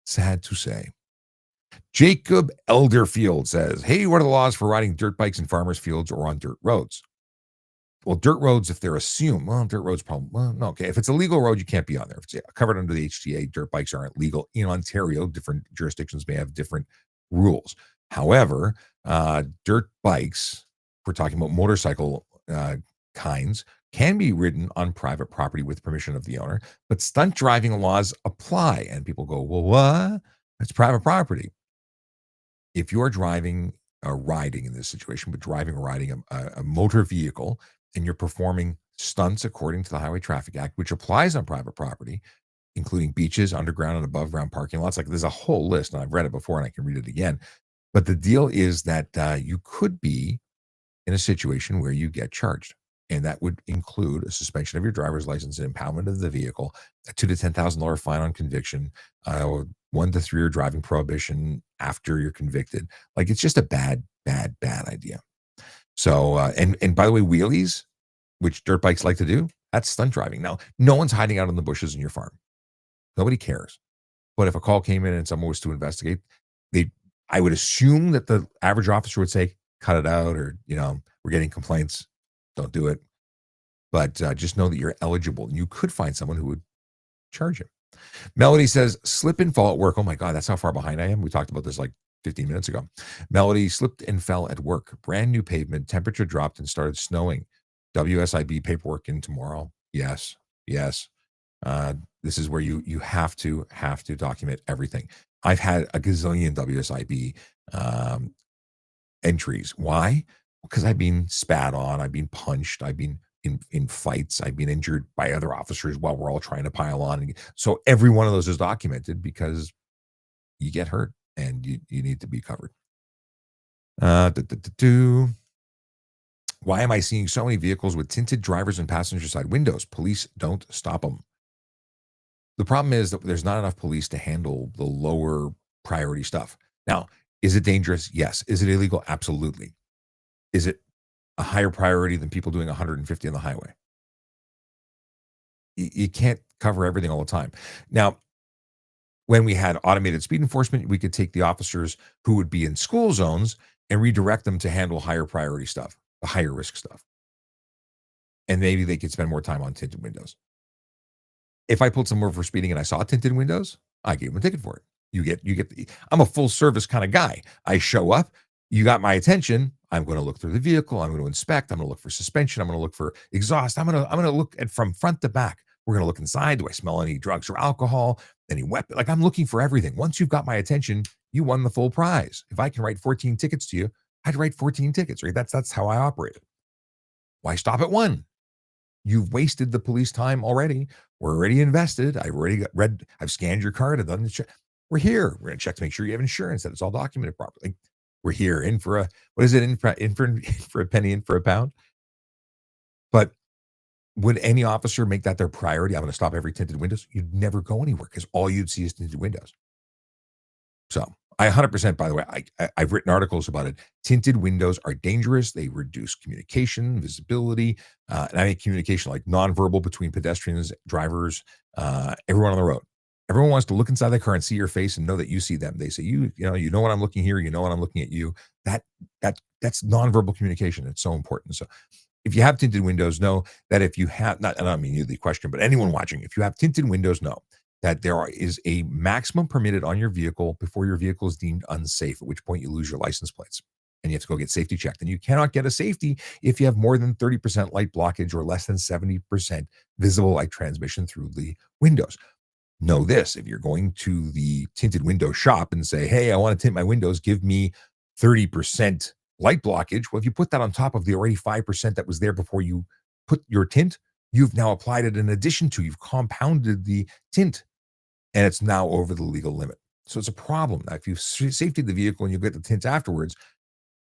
Sad to say. Jacob Elderfield says, hey, what are the laws for riding dirt bikes in farmers' fields or on dirt roads? Well, dirt roads, if they're assumed, dirt roads probably, no, okay. If it's a legal road, you can't be on there. If it's covered under the HTA, dirt bikes aren't legal. In Ontario, different jurisdictions may have different rules. However, dirt bikes, we're talking about motorcycle kinds, can be ridden on private property with permission of the owner, but stunt driving laws apply. And people go, well, what? It's private property. If you're driving or riding in this situation, but driving or riding a motor vehicle and you're performing stunts according to the Highway Traffic Act, which applies on private property, including beaches, underground and above ground parking lots, like there's a whole list, and I've read it before and I can read it again. But the deal is that you could be in a situation where you get charged. And that would include a suspension of your driver's license and impoundment of the vehicle, a $2,000 to $10,000 fine on conviction, 1 to 3 year driving prohibition after you're convicted. Like, it's just a bad idea. So, and by the way, wheelies, which dirt bikes like to do, that's stunt driving. Now, no one's hiding out in the bushes in your farm. Nobody cares. But if a call came in and someone was to investigate, I would assume that the average officer would say, cut it out, or, we're getting complaints. Don't do it. But just know that you're eligible. And you could find someone who would charge you. Melody says, slip and fall at work. Oh my God, that's how far behind I am. We talked about this like 15 minutes ago. Melody slipped and fell at work. Brand new pavement. Temperature dropped and started snowing. WSIB paperwork in tomorrow. Yes. This is where you have to document everything. I've had a gazillion WSIB entries. Why? Because I've been spat on, I've been punched, I've been in fights, I've been injured by other officers while we're all trying to pile on. So every one of those is documented because you get hurt and you need to be covered. Why am I seeing so many vehicles with tinted drivers and passenger side windows? Police don't stop them. The problem is that there's not enough police to handle the lower priority stuff. Now, is it dangerous? Yes. Is it illegal? Absolutely. Is it a higher priority than people doing 150 on the highway? You can't cover everything all the time. Now, when we had automated speed enforcement, we could take the officers who would be in school zones and redirect them to handle higher priority stuff, the higher risk stuff. And maybe they could spend more time on tinted windows. If I pulled someone over for speeding and I saw tinted windows, I gave them a ticket for it. I'm a full service kind of guy. I show up, you got my attention. I'm going to look through the vehicle. I'm going to inspect. I'm going to look for suspension. I'm going to look for exhaust. I'm going to look at from front to back. We're going to look inside. Do I smell any drugs or alcohol? Any weapon? Like, I'm looking for everything. Once you've got my attention, you won the full prize. If I can write 14 tickets to you, I'd write 14 tickets, right? That's how I operate it. Why stop at one? You've wasted the police time already. We're already invested. I've scanned your card. I've done the check. We're here. We're going to check to make sure you have insurance, that it's all documented properly. We're here in for a penny, in for a pound. But would any officer make that their priority? I'm going to stop every tinted windows. You'd never go anywhere because all you'd see is tinted windows. So I 100%, by the way, I've written articles about it. Tinted windows are dangerous. They reduce communication, visibility, and I mean communication like nonverbal between pedestrians, drivers, everyone on the road. Everyone wants to look inside the car and see your face and know that you see them. They say, you know what I'm looking here. You know what I'm looking at you. That's nonverbal communication. It's so important. So if you have tinted windows, know that if you have not, I don't mean you the question, but anyone watching, if you have tinted windows, know that is a maximum permitted on your vehicle before your vehicle is deemed unsafe, at which point you lose your license plates and you have to go get safety checked. And you cannot get a safety if you have more than 30% light blockage or less than 70% visible light transmission through the windows. Know this: if you're going to the tinted window shop and say, hey, I want to tint my windows, give me 30% light blockage. Well, if you put that on top of the already 5% that was there before you put your tint, you've now applied it in addition to, you've compounded the tint, and it's now over the legal limit. So it's a problem. Now, if you've safetied the vehicle and you get the tint afterwards,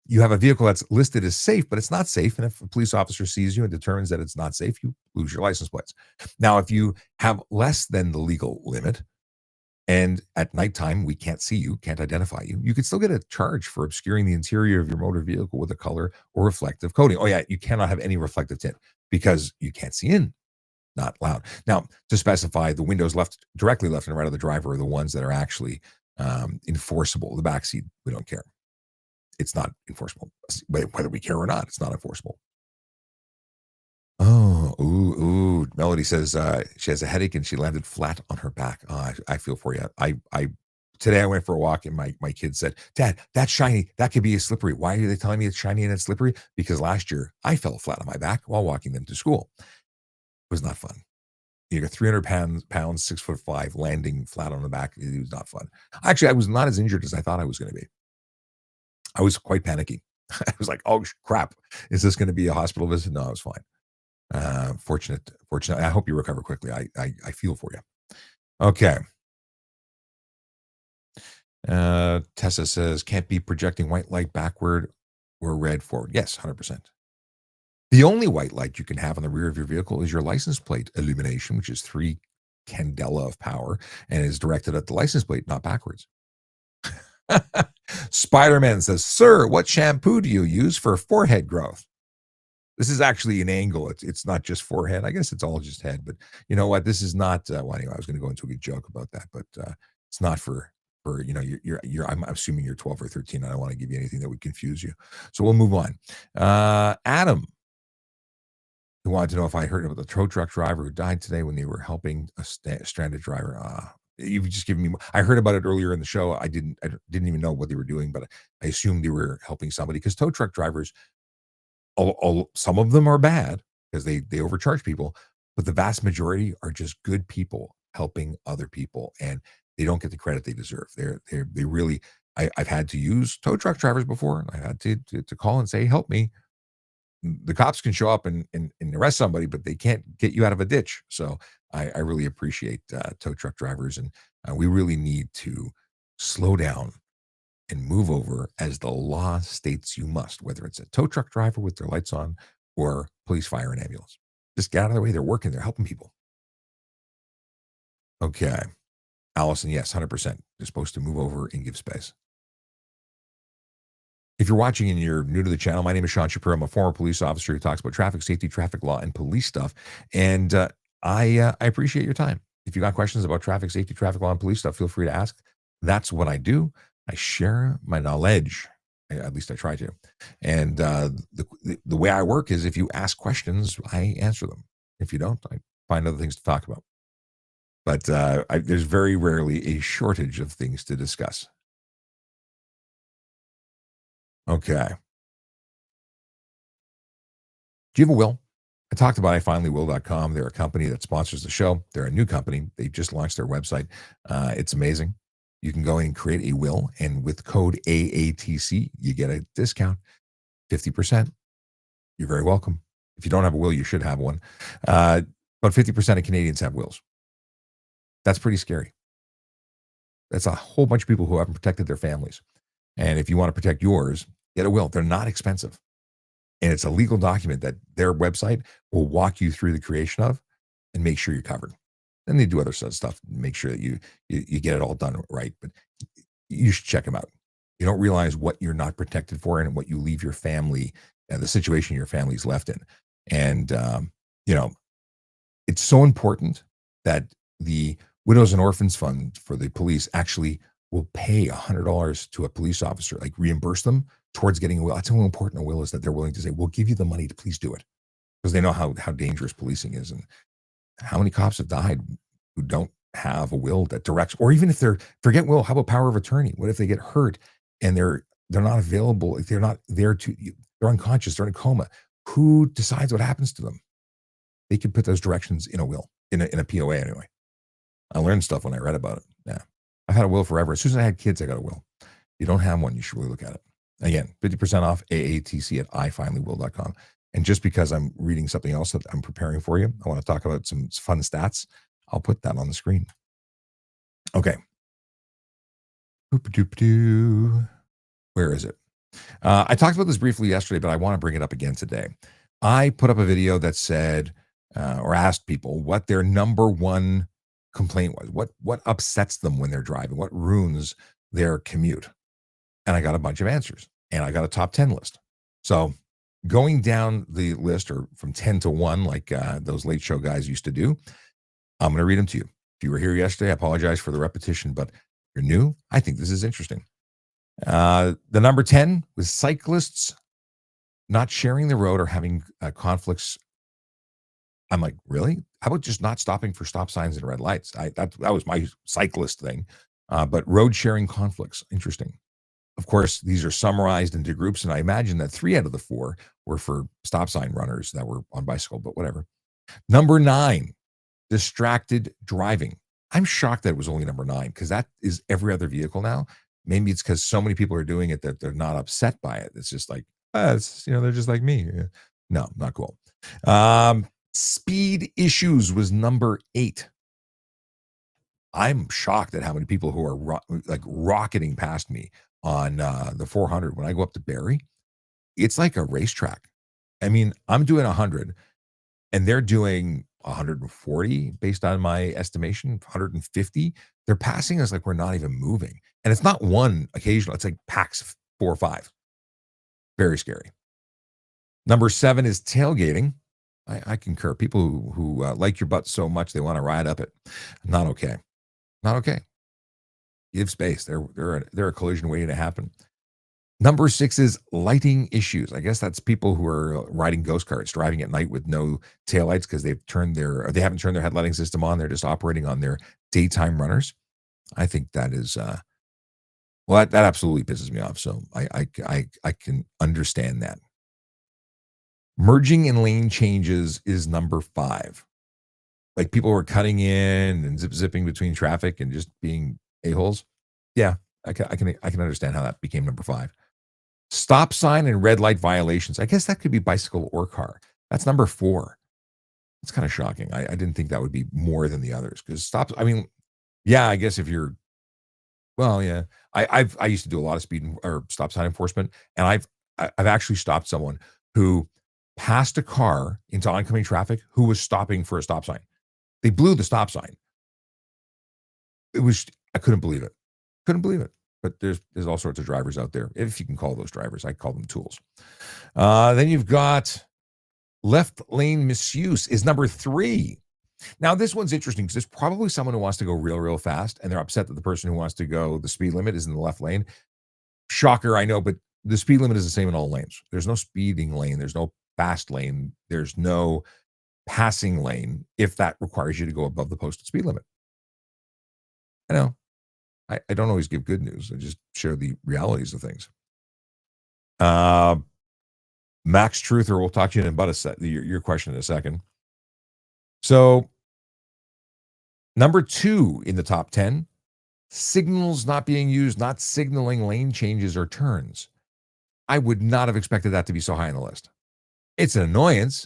you have a vehicle that's listed as safe, but it's not safe. And if a police officer sees you and determines that it's not safe, you lose your license plates. Now, if you have less than the legal limit and at nighttime we can't see you, can't identify you, you could still get a charge for obscuring the interior of your motor vehicle with a color or reflective coating. Oh yeah, you cannot have any reflective tint because you can't see in. Not allowed. Now, to specify, the windows directly left and right of the driver are the ones that are actually enforceable. The back seat, we don't care. It's not enforceable. Whether we care or not, it's not enforceable. Oh, ooh. Melody says she has a headache and she landed flat on her back. Oh, I feel for you. Today I went for a walk and my kid said, Dad, that's shiny. That could be slippery. Why are they telling me it's shiny and it's slippery? Because last year I fell flat on my back while walking them to school. It was not fun. You got 300 pounds, 6'5", landing flat on the back. It was not fun. Actually, I was not as injured as I thought I was going to be. I was quite panicky. I was like, oh crap, is this going to be a hospital visit? No, I was fine. Fortunate. I hope you recover quickly. I feel for you. Okay. Tessa says, can't be projecting white light backward or red forward. Yes, 100%. The only white light you can have on the rear of your vehicle is your license plate illumination, which is 3 candela of power and is directed at the license plate, not backwards. Spider-Man says, sir, what shampoo do you use for forehead growth? This is actually an angle. It's not just forehead. I guess it's all just head, but you know what? This is not, well, anyway, I was going to go into a good joke about that, but it's not for, I'm assuming you're 12 or 13. I don't want to give you anything that would confuse you. So we'll move on. Adam, who wanted to know if I heard about the tow truck driver who died today when they were helping a stranded driver. You've just given me. I heard about it earlier in the show. I didn't even know what they were doing, but I assumed they were helping somebody because tow truck drivers, some of them are bad because they overcharge people, but the vast majority are just good people helping other people, and they don't get the credit they deserve. They really. I've had to use tow truck drivers before. I had to call and say, help me. The cops can show up and arrest somebody, but they can't get you out of a ditch. So I really appreciate tow truck drivers, and we really need to slow down and move over as the law states you must, whether it's a tow truck driver with their lights on or police, fire, and ambulance. Just get out of their way. They're working. They're helping people. Okay. Allison, yes, 100%. They're supposed to move over and give space. If you're watching and you're new to the channel, my name is Sean Shapiro. I'm a former police officer who talks about traffic safety, traffic law, and police stuff. And I appreciate your time. If you got questions about traffic safety, traffic law, and police stuff, feel free to ask. That's what I do. I share my knowledge. At least I try to. And the way I work is if you ask questions, I answer them. If you don't, I find other things to talk about. But there's very rarely a shortage of things to discuss. Okay. Do you have a will? I talked about ifinallywill.com. They're a company that sponsors the show. They're a new company. They just launched their website. It's amazing. You can go in and create a will, and with code AATC, you get a discount, 50%. You're very welcome. If you don't have a will, you should have one. But 50% of Canadians have wills. That's pretty scary. That's a whole bunch of people who haven't protected their families. And if you want to protect yours, get a will. They're not expensive. And it's a legal document that their website will walk you through the creation of and make sure you're covered. Then they do other stuff, make sure that you get it all done right. But you should check them out. You don't realize what you're not protected for and what you leave your family, the situation your family's left in. And, it's so important that the Widows and Orphans Fund for the police actually will pay $100 to a police officer, like reimburse them towards getting a will. That's how important a will is, that they're willing to say, we'll give you the money to please do it. Because they know how dangerous policing is, and how many cops have died who don't have a will that directs, or even if they're, forget will, how about power of attorney? What if they get hurt and they're not available, if they're not there to, they're unconscious, they're in a coma? Who decides what happens to them? They could put those directions in a will, in a POA anyway. I learned stuff when I read about it. Yeah. I've had a will forever. As soon as I had kids, I got a will. If you don't have one, you should really look at it. Again, 50% off AATC at ifinallywill.com. And just because I'm reading something else that I'm preparing for you, I want to talk about some fun stats. I'll put that on the screen. Okay. Where is it? I talked about this briefly yesterday, but I want to bring it up again today. I put up a video that said, or asked people what their number one complaint was, what upsets them when they're driving, what ruins their commute. And I got a bunch of answers, and I got a top 10 list. So going down the list, or from 10 to 1, like those late show guys used to do, I'm going to read them to you. If you were here yesterday, I apologize for the repetition, but if you're new, I think this is interesting. The number 10 was cyclists not sharing the road or having conflicts. I'm like, really? How about just not stopping for stop signs and red lights? That was my cyclist thing. But road sharing conflicts, interesting. Of course, these are summarized into groups, and I imagine that 3 out of the 4 were for stop sign runners that were on bicycle, but whatever. Number 9, distracted driving. I'm shocked that it was only number 9, because that is every other vehicle now. Maybe it's because so many people are doing it that they're not upset by it. It's just like, it's, they're just like me. No, not cool. Speed issues was number 8. I'm shocked at how many people who are rocketing past me on the 400. When I go up to Barrie, it's like a racetrack. I mean, I'm doing 100 and they're doing 140 based on my estimation, 150. They're passing us like we're not even moving. And it's not one occasional, it's like packs of 4 or 5. Very scary. Number 7 is tailgating. I concur. People who like your butt so much they want to ride up it. Not okay. Not okay. Give space. They're a collision waiting to happen. Number 6 is lighting issues. I guess that's people who are riding ghost carts, driving at night with no taillights because they haven't turned their headlighting system on. They're just operating on their daytime runners. I think that is that absolutely pisses me off. So I can understand that. Merging in lane changes is number 5. Like people were cutting in and zipping between traffic and just being a-holes. Yeah, I can understand how that became number 5. Stop sign and red light violations. I guess that could be bicycle or car. That's number 4. It's kind of shocking. I didn't think that would be more than the others, because I guess if you're, yeah, I used to do a lot of speed or stop sign enforcement, and I've actually stopped someone who passed a car into oncoming traffic who was stopping for a stop sign. They blew the stop sign. I couldn't believe it. Couldn't believe it. But there's all sorts of drivers out there, if you can call those drivers. I call them tools. Then you've got left lane misuse is number 3. Now, this one's interesting because there's probably someone who wants to go real, real fast, and they're upset that the person who wants to go the speed limit is in the left lane. Shocker, I know, but the speed limit is the same in all lanes. There's no speeding lane. There's no fast lane. There's no passing lane if that requires you to go above the posted speed limit. I know. I don't always give good news. I just share the realities of things. Max Truther, we'll talk to you in about your question in a second. So, number 2 in the top 10, signals not being used, not signaling lane changes or turns. I would not have expected that to be so high on the list. It's an annoyance,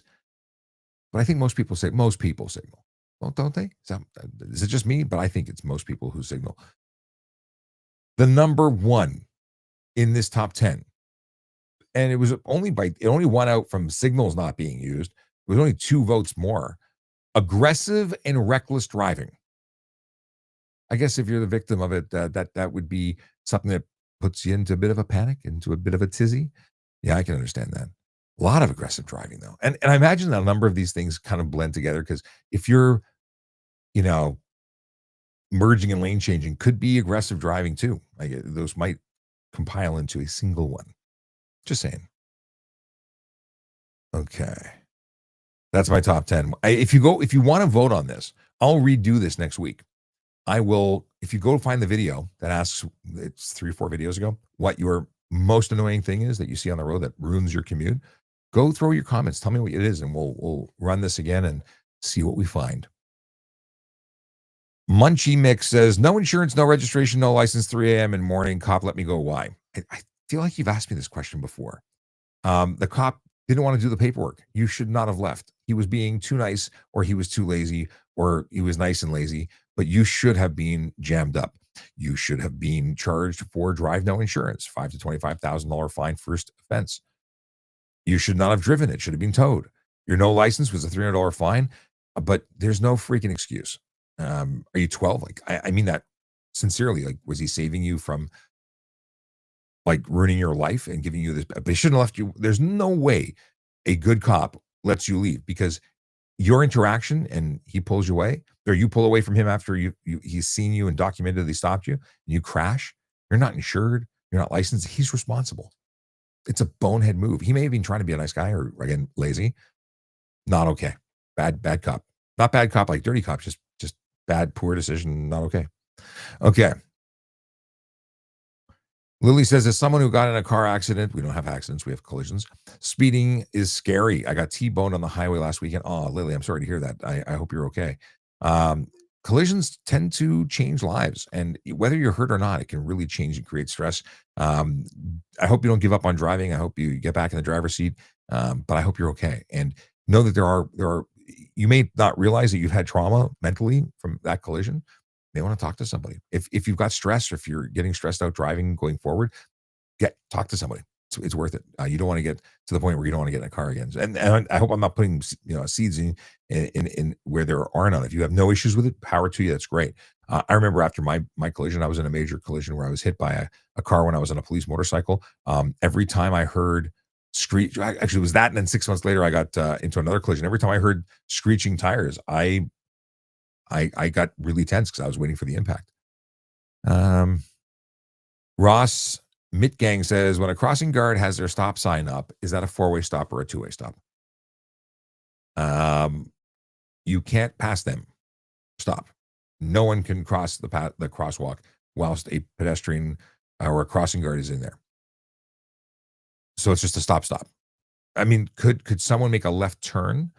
but I think most people signal. Well, don't they? Is it just me? But I think it's most people who signal. The number 1 in this top 10, and it was only won out from signals not being used. It was only 2 votes more. Aggressive and reckless driving. I guess if you're the victim of it, that would be something that puts you into a bit of a panic, into a bit of a tizzy. Yeah, I can understand that. A lot of aggressive driving, though. And I imagine that a number of these things kind of blend together, because if you're, merging and lane changing could be aggressive driving too. Like those might compile into a single one. Just saying. Okay. That's my top 10. If you want to vote on this, I'll redo this next week. I will, if you go find the video that asks, it's 3 or 4 videos ago, what your most annoying thing is that you see on the road that ruins your commute, go throw your comments. Tell me what it is, and we'll run this again and see what we find. Munchie Mix says, no insurance, no registration, no license, 3 a.m. in morning. Cop let me go. Why? I feel like you've asked me this question before. The cop didn't want to do the paperwork. You should not have left. He was being too nice, or he was too lazy, or he was nice and lazy, but you should have been jammed up. You should have been charged for drive no insurance, $5,000 to $25,000 fine, first offense. You should not have driven. It should have been towed. Your no license was a $300 fine, but there's no freaking excuse. Are you 12? Like, I mean that sincerely. Like, was he saving you from like ruining your life and giving you this? But he shouldn't have left you. There's no way a good cop lets you leave, because your interaction and he pulls you away, or you pull away from him after he's seen you and documented that he stopped you, and you crash. You're not insured. You're not licensed. He's responsible. It's a bonehead move. He may have been trying to be a nice guy, or again, lazy. Not okay. Bad cop. Not bad cop like dirty cop. Just bad, poor decision. Not okay. Okay. Lily says, as someone who got in a car accident, we don't have accidents, we have collisions. Speeding is scary. I got T-boned on the highway last weekend. Oh, Lily, I'm sorry to hear that. I hope you're okay. Collisions tend to change lives, and whether you're hurt or not, it can really change and create stress. I hope you don't give up on driving. I hope you get back in the driver's seat, but I hope you're okay. And know that there are, you may not realize that you've had trauma mentally from that collision. They want to talk to somebody. If you've got stress, or if you're getting stressed out driving going forward, talk to somebody. It's worth it. You don't want to get to the point where you don't want to get in a car again. And I hope I'm not putting seeds in where there are none. If you have no issues with it, power to you. That's great. I remember after my collision, I was in a major collision where I was hit by a car when I was on a police motorcycle. Every time I heard screech, actually it was that, and then 6 months later I got into another collision. Every time I heard screeching tires, I got really tense because I was waiting for the impact. Ross Mitgang says, when a crossing guard has their stop sign up, is that a 4-way stop or a 2-way stop? You can't pass them. Stop. No one can cross the crosswalk whilst a pedestrian or a crossing guard is in there. So it's just a stop. I mean, could someone make a left turn?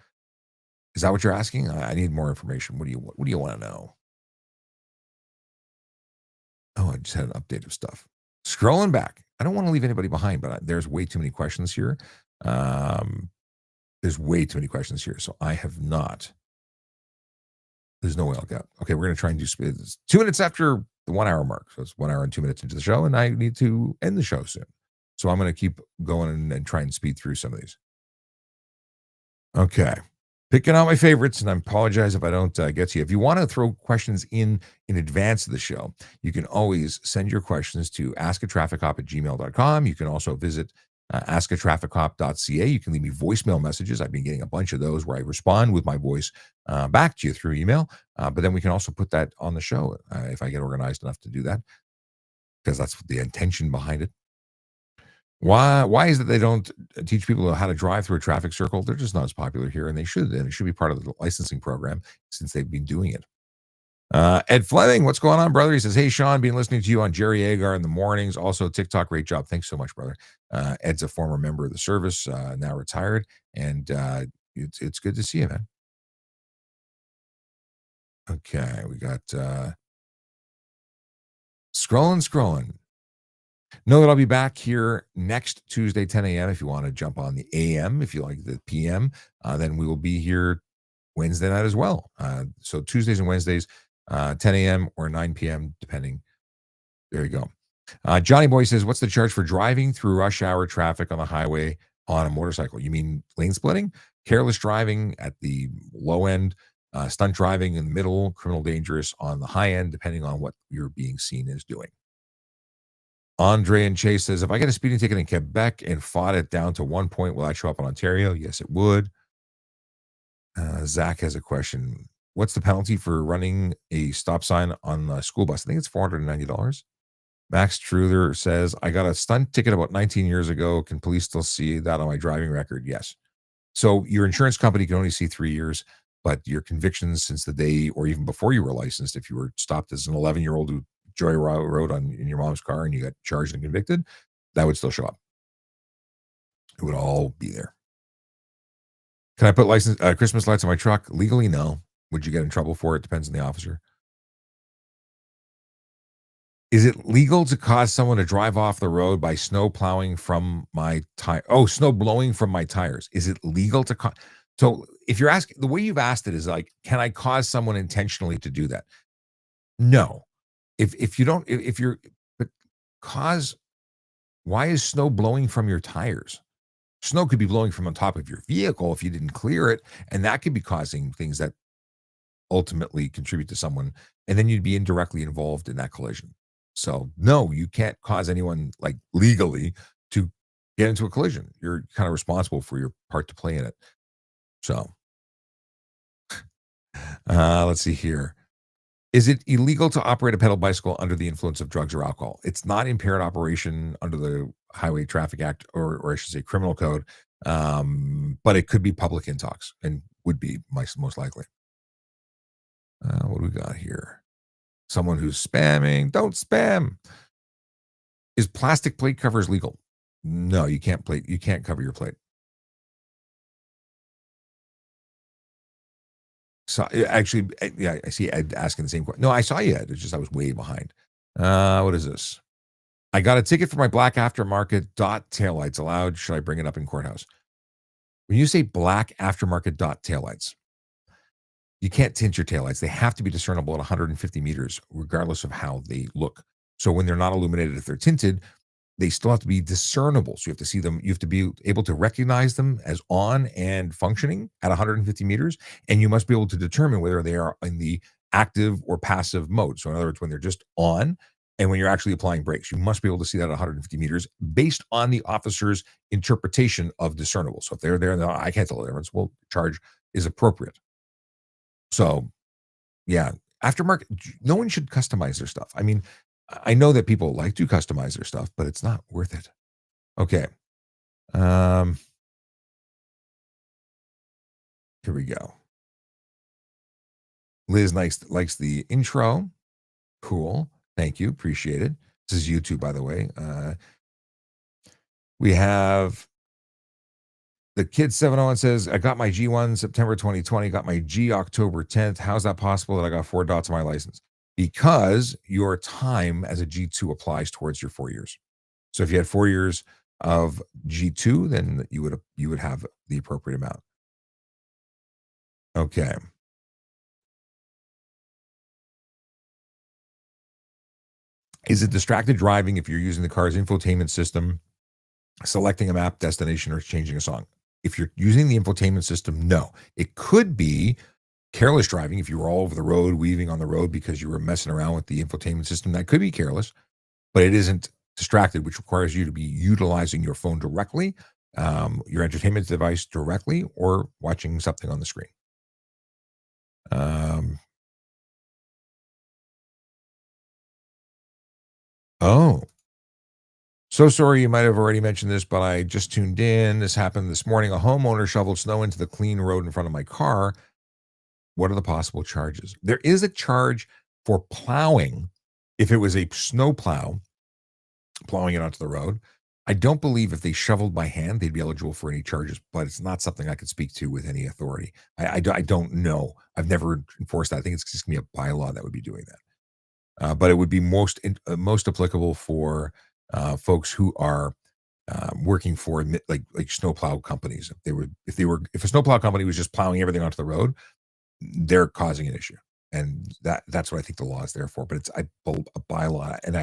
Is that what you're asking? I need more information. What do you want to know? Oh, I just had an update of stuff. Scrolling back. I don't want to leave anybody behind, but there's way too many questions here. There's way too many questions here. So I have not. There's no way I'll get. Okay, we're going to try and do speed. It's 2 minutes after the 1 hour mark. So it's 1 hour and 2 minutes into the show, and I need to end the show soon. So I'm going to keep going and try and speed through some of these. Okay. Picking out my favorites, and I apologize if I don't get to you. If you want to throw questions in advance of the show, you can always send your questions to askatrafficcop@gmail.com. You can also visit askatrafficcop.ca. You can leave me voicemail messages. I've been getting a bunch of those where I respond with my voice back to you through email. But then we can also put that on the show if I get organized enough to do that, because that's the intention behind it. Why is it they don't teach people how to drive through a traffic circle? They're just not as popular here, and they should. And it should be part of the licensing program since they've been doing it. Ed Fleming, what's going on, brother? He says, hey, Sean, been listening to you on Jerry Agar in the mornings. Also, TikTok, great job. Thanks so much, brother. Ed's a former member of the service, now retired, and it's good to see you, man. Okay, we got scrolling. Know that I'll be back here next Tuesday, 10 a.m. If you want to jump on the AM, if you like the PM, then we will be here Wednesday night as well. So Tuesdays and Wednesdays, 10 a.m. or 9 p.m., depending. There you go. Johnny Boy says, what's the charge for driving through rush hour traffic on the highway on a motorcycle? You mean lane splitting? Careless driving at the low end, stunt driving in the middle, criminal dangerous on the high end, depending on what you're being seen as doing. Andre and Chase says, if I get a speeding ticket in Quebec and fought it down to 1 point, will I show up in Ontario? Yes, it would. Zach has a question. What's the penalty for running a stop sign on a school bus? I think it's $490. Max Truther says, I got a stunt ticket about 19 years ago. Can police still see that on my driving record? Yes. So your insurance company can only see 3 years, but your convictions since the day or even before you were licensed, if you were stopped as an 11-year-old who joyrode in your mom's car and you got charged and convicted, that would still show up. It would all be there. Can I put Christmas lights on my truck? Legally, no. Would you get in trouble for it? Depends on the officer. Is it legal to cause someone to drive off the road by snow plowing from my tire? Oh, snow blowing from my tires. Is it legal to cause? So if you're asking, the way you've asked it is like, can I cause someone intentionally to do that? No. If you don't, if you're, but cause, why is snow blowing from your tires? Snow could be blowing from on top of your vehicle if you didn't clear it, and that could be causing things that ultimately contribute to someone, and then you'd be indirectly involved in that collision. So no, you can't cause anyone like legally to get into a collision. You're kind of responsible for your part to play in it. So let's see here. Is it illegal to operate a pedal bicycle under the influence of drugs or alcohol? It's not impaired operation under the Highway Traffic Act, or I should say criminal code, but it could be public intox and would be most likely. What do we got here? Someone who's spamming. Don't spam. Is plastic plate covers legal? No, you can't cover your plate. So actually, yeah, I see Ed asking the same question. No, I saw you, Ed. It's just I was way behind. What is this? I got a ticket for my black aftermarket dot taillights. Allowed? Should I bring it up in courthouse? When you say black aftermarket dot taillights, you can't tint your taillights. They have to be discernible at 150 meters, regardless of how they look. So when they're not illuminated, if they're tinted, they still have to be discernible. So you have to see them. You have to be able to recognize them as on and functioning at 150 meters. And you must be able to determine whether they are in the active or passive mode. So in other words, when they're just on and when you're actually applying brakes, you must be able to see that at 150 meters based on the officer's interpretation of discernible. So if they're there, I can't tell the difference. Well, charge is appropriate. So yeah, aftermarket, no one should customize their stuff. I mean, I know that people like to customize their stuff, but it's not worth it. Okay. Here we go. Liz likes the intro. Cool. Thank you. Appreciate it. This is YouTube, by the way. We have the kid 701 says, I got my G1 September 2020, got my G October 10th. How's that possible that I got 4 dots on my license? Because your time as a G2 applies towards your 4 years. So if you had 4 years of G2, then you would have the appropriate amount. Okay. Is it distracted driving if you're using the car's infotainment system, selecting a map, destination, or changing a song? If you're using the infotainment system, no. It could be careless driving if you were all over the road, weaving on the road because you were messing around with the infotainment system. That could be careless, but it isn't distracted, which requires you to be utilizing your phone directly, your entertainment device directly, or watching something on the screen. Oh, so sorry. You might have already mentioned this, but I just tuned in. This happened this morning. A homeowner shoveled snow into the clean road in front of my car. What are the possible charges? There is a charge for plowing if it was a snow plow, plowing it onto the road. I don't believe if they shoveled by hand, they'd be eligible for any charges, but it's not something I could speak to with any authority. I don't know. I've never enforced that. I think it's just going to be a bylaw that would be doing that. But it would be most applicable for folks who are working for like snowplow companies. If a snowplow company was just plowing everything onto the road, they're causing an issue, and that's what I think the law is there for. But it's a bylaw, and I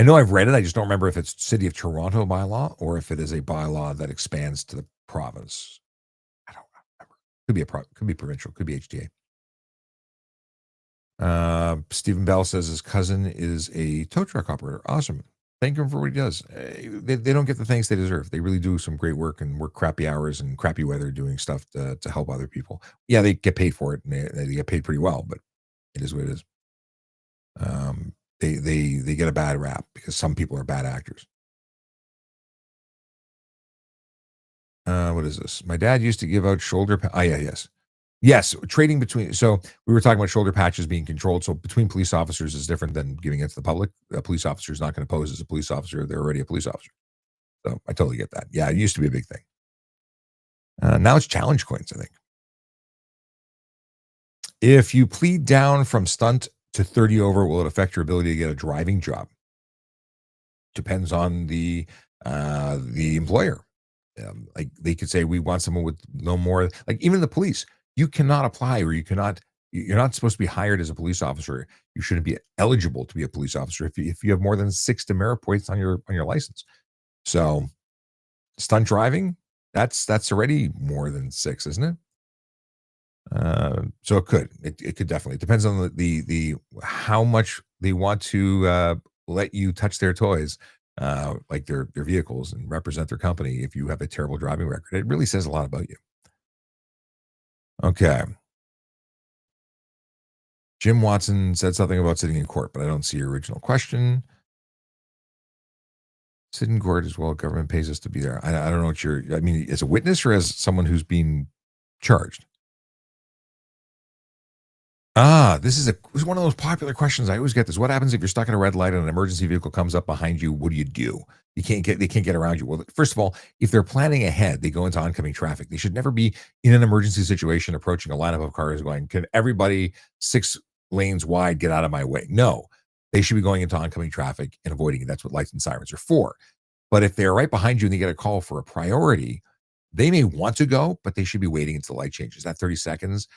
know I've read it. I just don't remember if it's City of Toronto bylaw or if it is a bylaw that expands to the province. I don't remember. Could be provincial. Could be HTA. Stephen Bell says his cousin is a tow truck operator. Awesome. Thank him for what he does. They don't get the thanks they deserve. They really do some great work and work crappy hours and crappy weather doing stuff to help other people. Yeah, they get paid for it, and they get paid pretty well, but it is what it is. They get a bad rap because some people are bad actors. What is this? My dad used to give out shoulder. Yeah, yes. Yes, trading between. So we were talking about shoulder patches being controlled. So between police officers is different than giving it to the public. A police officer is not going to pose as a police officer. They're already a police officer. So I totally get that. Yeah, it used to be a big thing. Now it's challenge coins, I think. If you plead down from stunt to 30 over, will it affect your ability to get a driving job? Depends on the employer. Like they could say, we want someone with no more. Like even the police, you cannot apply, or you're not supposed to be hired as a police officer. You shouldn't be eligible to be a police officer if you have more than 6 demerit points on your license. So stunt driving, that's already more than 6, isn't it? So it could definitely, it depends on the how much they want to let you touch their toys, like their vehicles, and represent their company. If you have a terrible driving record, it really says a lot about you. Okay. Jim Watson said something about sitting in court, but I don't see your original question. Sit in court as well. Government pays us to be there. I don't know what I mean, as a witness or as someone who's being charged? This is one of those popular questions. I always get this. What happens if you're stuck in a red light and an emergency vehicle comes up behind you? What do you do? They can't get around you. Well, first of all, if they're planning ahead, they go into oncoming traffic. They should never be in an emergency situation approaching a lineup of cars going, can everybody 6 lanes wide get out of my way? No, they should be going into oncoming traffic and avoiding it. That's what lights and sirens are for. But if they're right behind you and they get a call for a priority, they may want to go, but they should be waiting until the light changes. That 30 seconds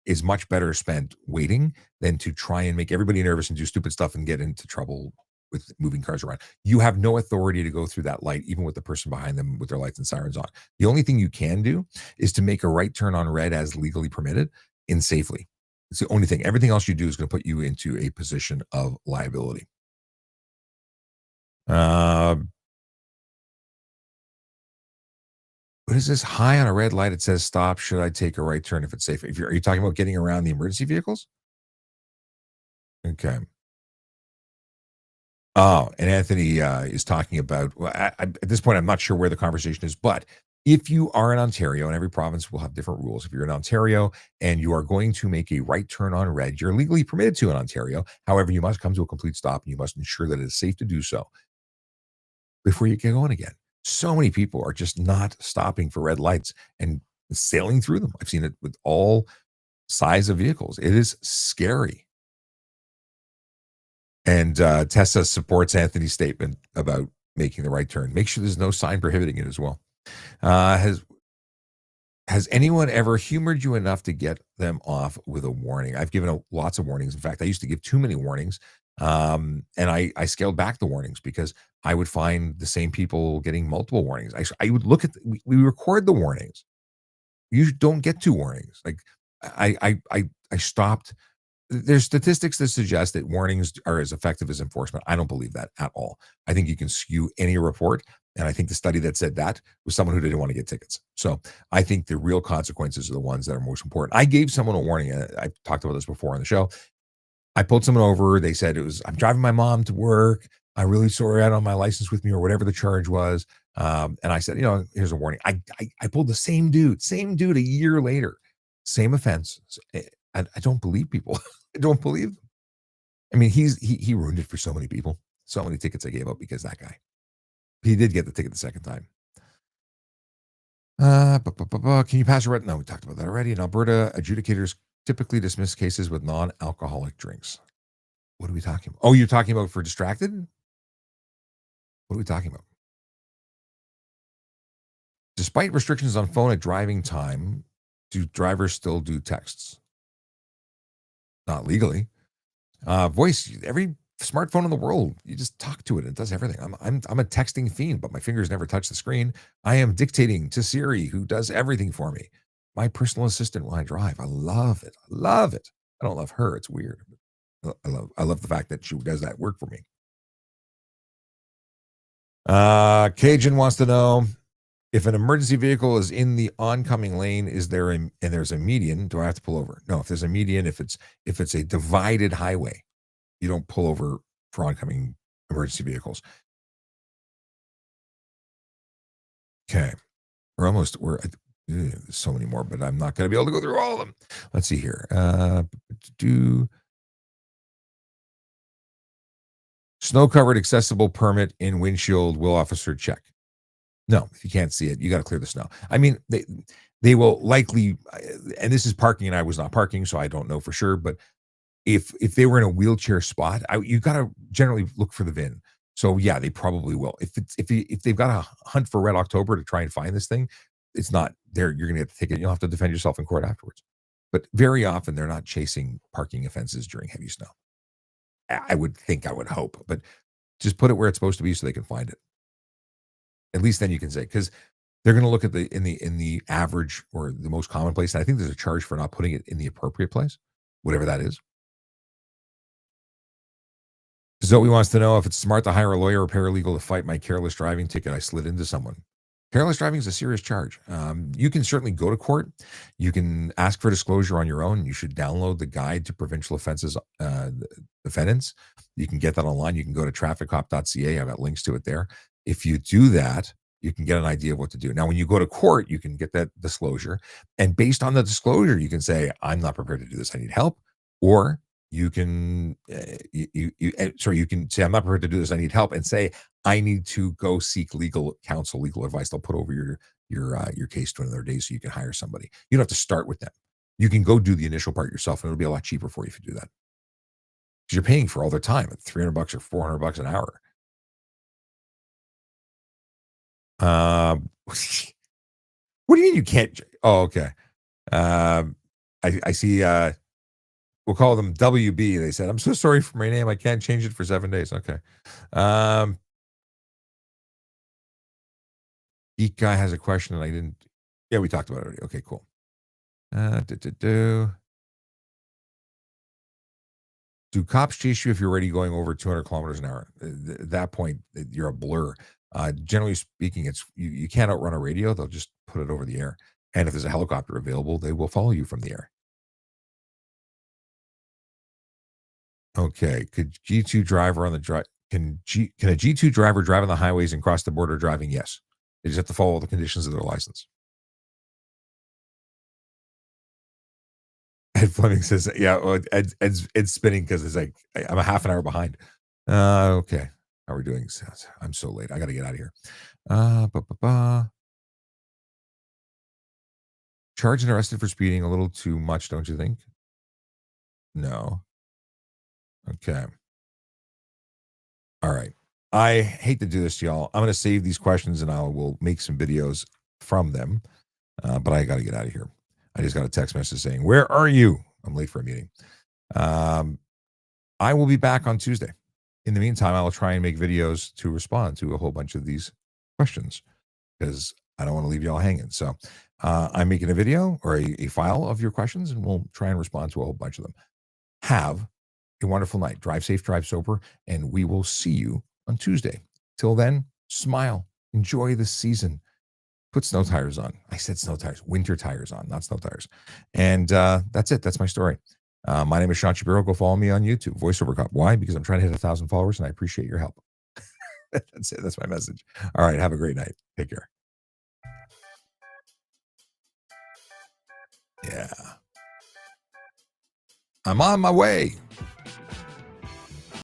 is much better spent waiting than to try and make everybody nervous and do stupid stuff and get into trouble with moving cars around. You have no authority to go through that light, even with the person behind them with their lights and sirens on. The only thing you can do is to make a right turn on red as legally permitted and safely. It's the only thing. Everything else you do is going to put you into a position of liability. What is this? High on a red light, it says stop. Should I take a right turn if it's safe? Are you talking about getting around the emergency vehicles? Okay. Oh, and Anthony is talking about, well, at this point, I'm not sure where the conversation is, but if you are in Ontario, and every province will have different rules. If you're in Ontario and you are going to make a right turn on red, you're legally permitted to in Ontario. However, you must come to a complete stop, and you must ensure that it is safe to do so before you get going again. So many people are just not stopping for red lights and sailing through them. I've seen it with all size of vehicles. It is scary. And Tessa supports Anthony's statement about making the right turn. Make sure there's no sign prohibiting it as well. Has anyone ever humored you enough to get them off with a warning? I've given lots of warnings. In fact, I used to give too many warnings. And I scaled back the warnings because I would find the same people getting multiple warnings. I would look at, we record the warnings. You don't get 2 warnings. Like I stopped. There's statistics that suggest that warnings are as effective as enforcement. I don't believe that at all. I think you can skew any report. And I think the study that said that was someone who didn't want to get tickets. So I think the real consequences are the ones that are most important. I gave someone a warning. I talked about this before on the show. I pulled someone over. They said I'm driving my mom to work. I'm really sorry I don't have my license with me, or whatever the charge was. And I said, here's a warning. I pulled the same dude a year later, same offense. I don't believe people. I don't believe them. I mean, he ruined it for so many people. So many tickets I gave up because that guy. He did get the ticket the second time. Can you pass a red? No, we talked about that already. In Alberta, adjudicators typically dismiss cases with non-alcoholic drinks. What are we talking about? Oh, you're talking about for distracted? What are we talking about? Despite restrictions on phone at driving time, do drivers still do texts? Not legally. Voice, every smartphone in the world, you just talk to it. It does everything. I'm a texting fiend, but my fingers never touch the screen. I am dictating to Siri, who does everything for me. My personal assistant when I drive. I love it. I love it. I don't love her. It's weird. I love the fact that she does that work for me. Cajun wants to know, if an emergency vehicle is in the oncoming lane, and there's a median, do I have to pull over? No, if there's a median, if it's a divided highway, you don't pull over for oncoming emergency vehicles. Okay. There's so many more, but I'm not going to be able to go through all of them. Let's see here. Snow-covered accessible permit in windshield, will officer check? No, if you can't see it, you got to clear the snow. I mean, they will likely, and this is parking, and I was not parking, so I don't know for sure. But if they were in a wheelchair spot, you got to generally look for the VIN. So yeah, they probably will. If they've got to hunt for Red October to try and find this thing, it's not there. You're going to get the ticket. You'll have to defend yourself in court afterwards. But very often they're not chasing parking offenses during heavy snow. I would hope, but just put it where it's supposed to be so they can find it. At least then you can say, because they're going to look at in the average or the most common place. And I think there's a charge for not putting it in the appropriate place, whatever that is. Zoe wants to know if it's smart to hire a lawyer or paralegal to fight my careless driving ticket I slid into someone. Careless driving is a serious charge. You can certainly go to court. You can ask for disclosure on your own. You should download the guide to provincial offenses defendants. You can get that online. You can go to trafficcop.ca. I've got links to it there. If you do that, you can get an idea of what to do. Now, when you go to court, you can get that disclosure. And based on the disclosure, you can say, I'm not prepared to do this. I need help. Or you can you can say, I'm not prepared to do this. I need help, and say, I need to go seek legal counsel, legal advice. They'll put over your case to another day so you can hire somebody. You don't have to start with them. You can go do the initial part yourself, and it'll be a lot cheaper for you if you do that. Because you're paying for all their time at $300 or $400 an hour. What do you mean you can't? Oh, okay. I see. We'll call them WB. They said, I'm so sorry for my name. I can't change it for 7 days. Okay. Geek guy has a question and I didn't. Yeah, we talked about it already. Okay, cool. Do cops chase you if you're already going over 200 kilometers an hour? At that point, you're a blur. Generally speaking, you can't outrun a radio. They'll just put it over the air. And if there's a helicopter available, they will follow you from the air. Okay. Could G2 driver on the drive? Can a G2 driver drive on the highways and cross the border driving? Yes. They just have to follow the conditions of their license. Ed Fleming says, yeah, well, Ed's spinning because it's like, I'm a half an hour behind. Okay. How are we doing? I'm so late. I got to get out of here. Charged and arrested for speeding a little too much, don't you think? No. Okay. All right. I hate to do this to y'all. I'm going to save these questions and I will make some videos from them. But I got to get out of here. I just got a text message saying, where are you? I'm late for a meeting. I will be back on Tuesday. In the meantime, I'll try and make videos to respond to a whole bunch of these questions because I don't want to leave y'all hanging. So I'm making a video or a file of your questions and we'll try and respond to a whole bunch of them. Have a wonderful night. Drive safe, drive sober, and we will see you on Tuesday. Till then, smile. Enjoy the season. Put snow tires on. I said snow tires. Winter tires on, not snow tires. And that's it. That's my story. My name is Sean Shapiro. Go follow me on YouTube, VoiceOver Cop. Why? Because I'm trying to hit 1,000 followers, and I appreciate your help. That's it. That's my message. All right. Have a great night. Take care. Yeah. I'm on my way.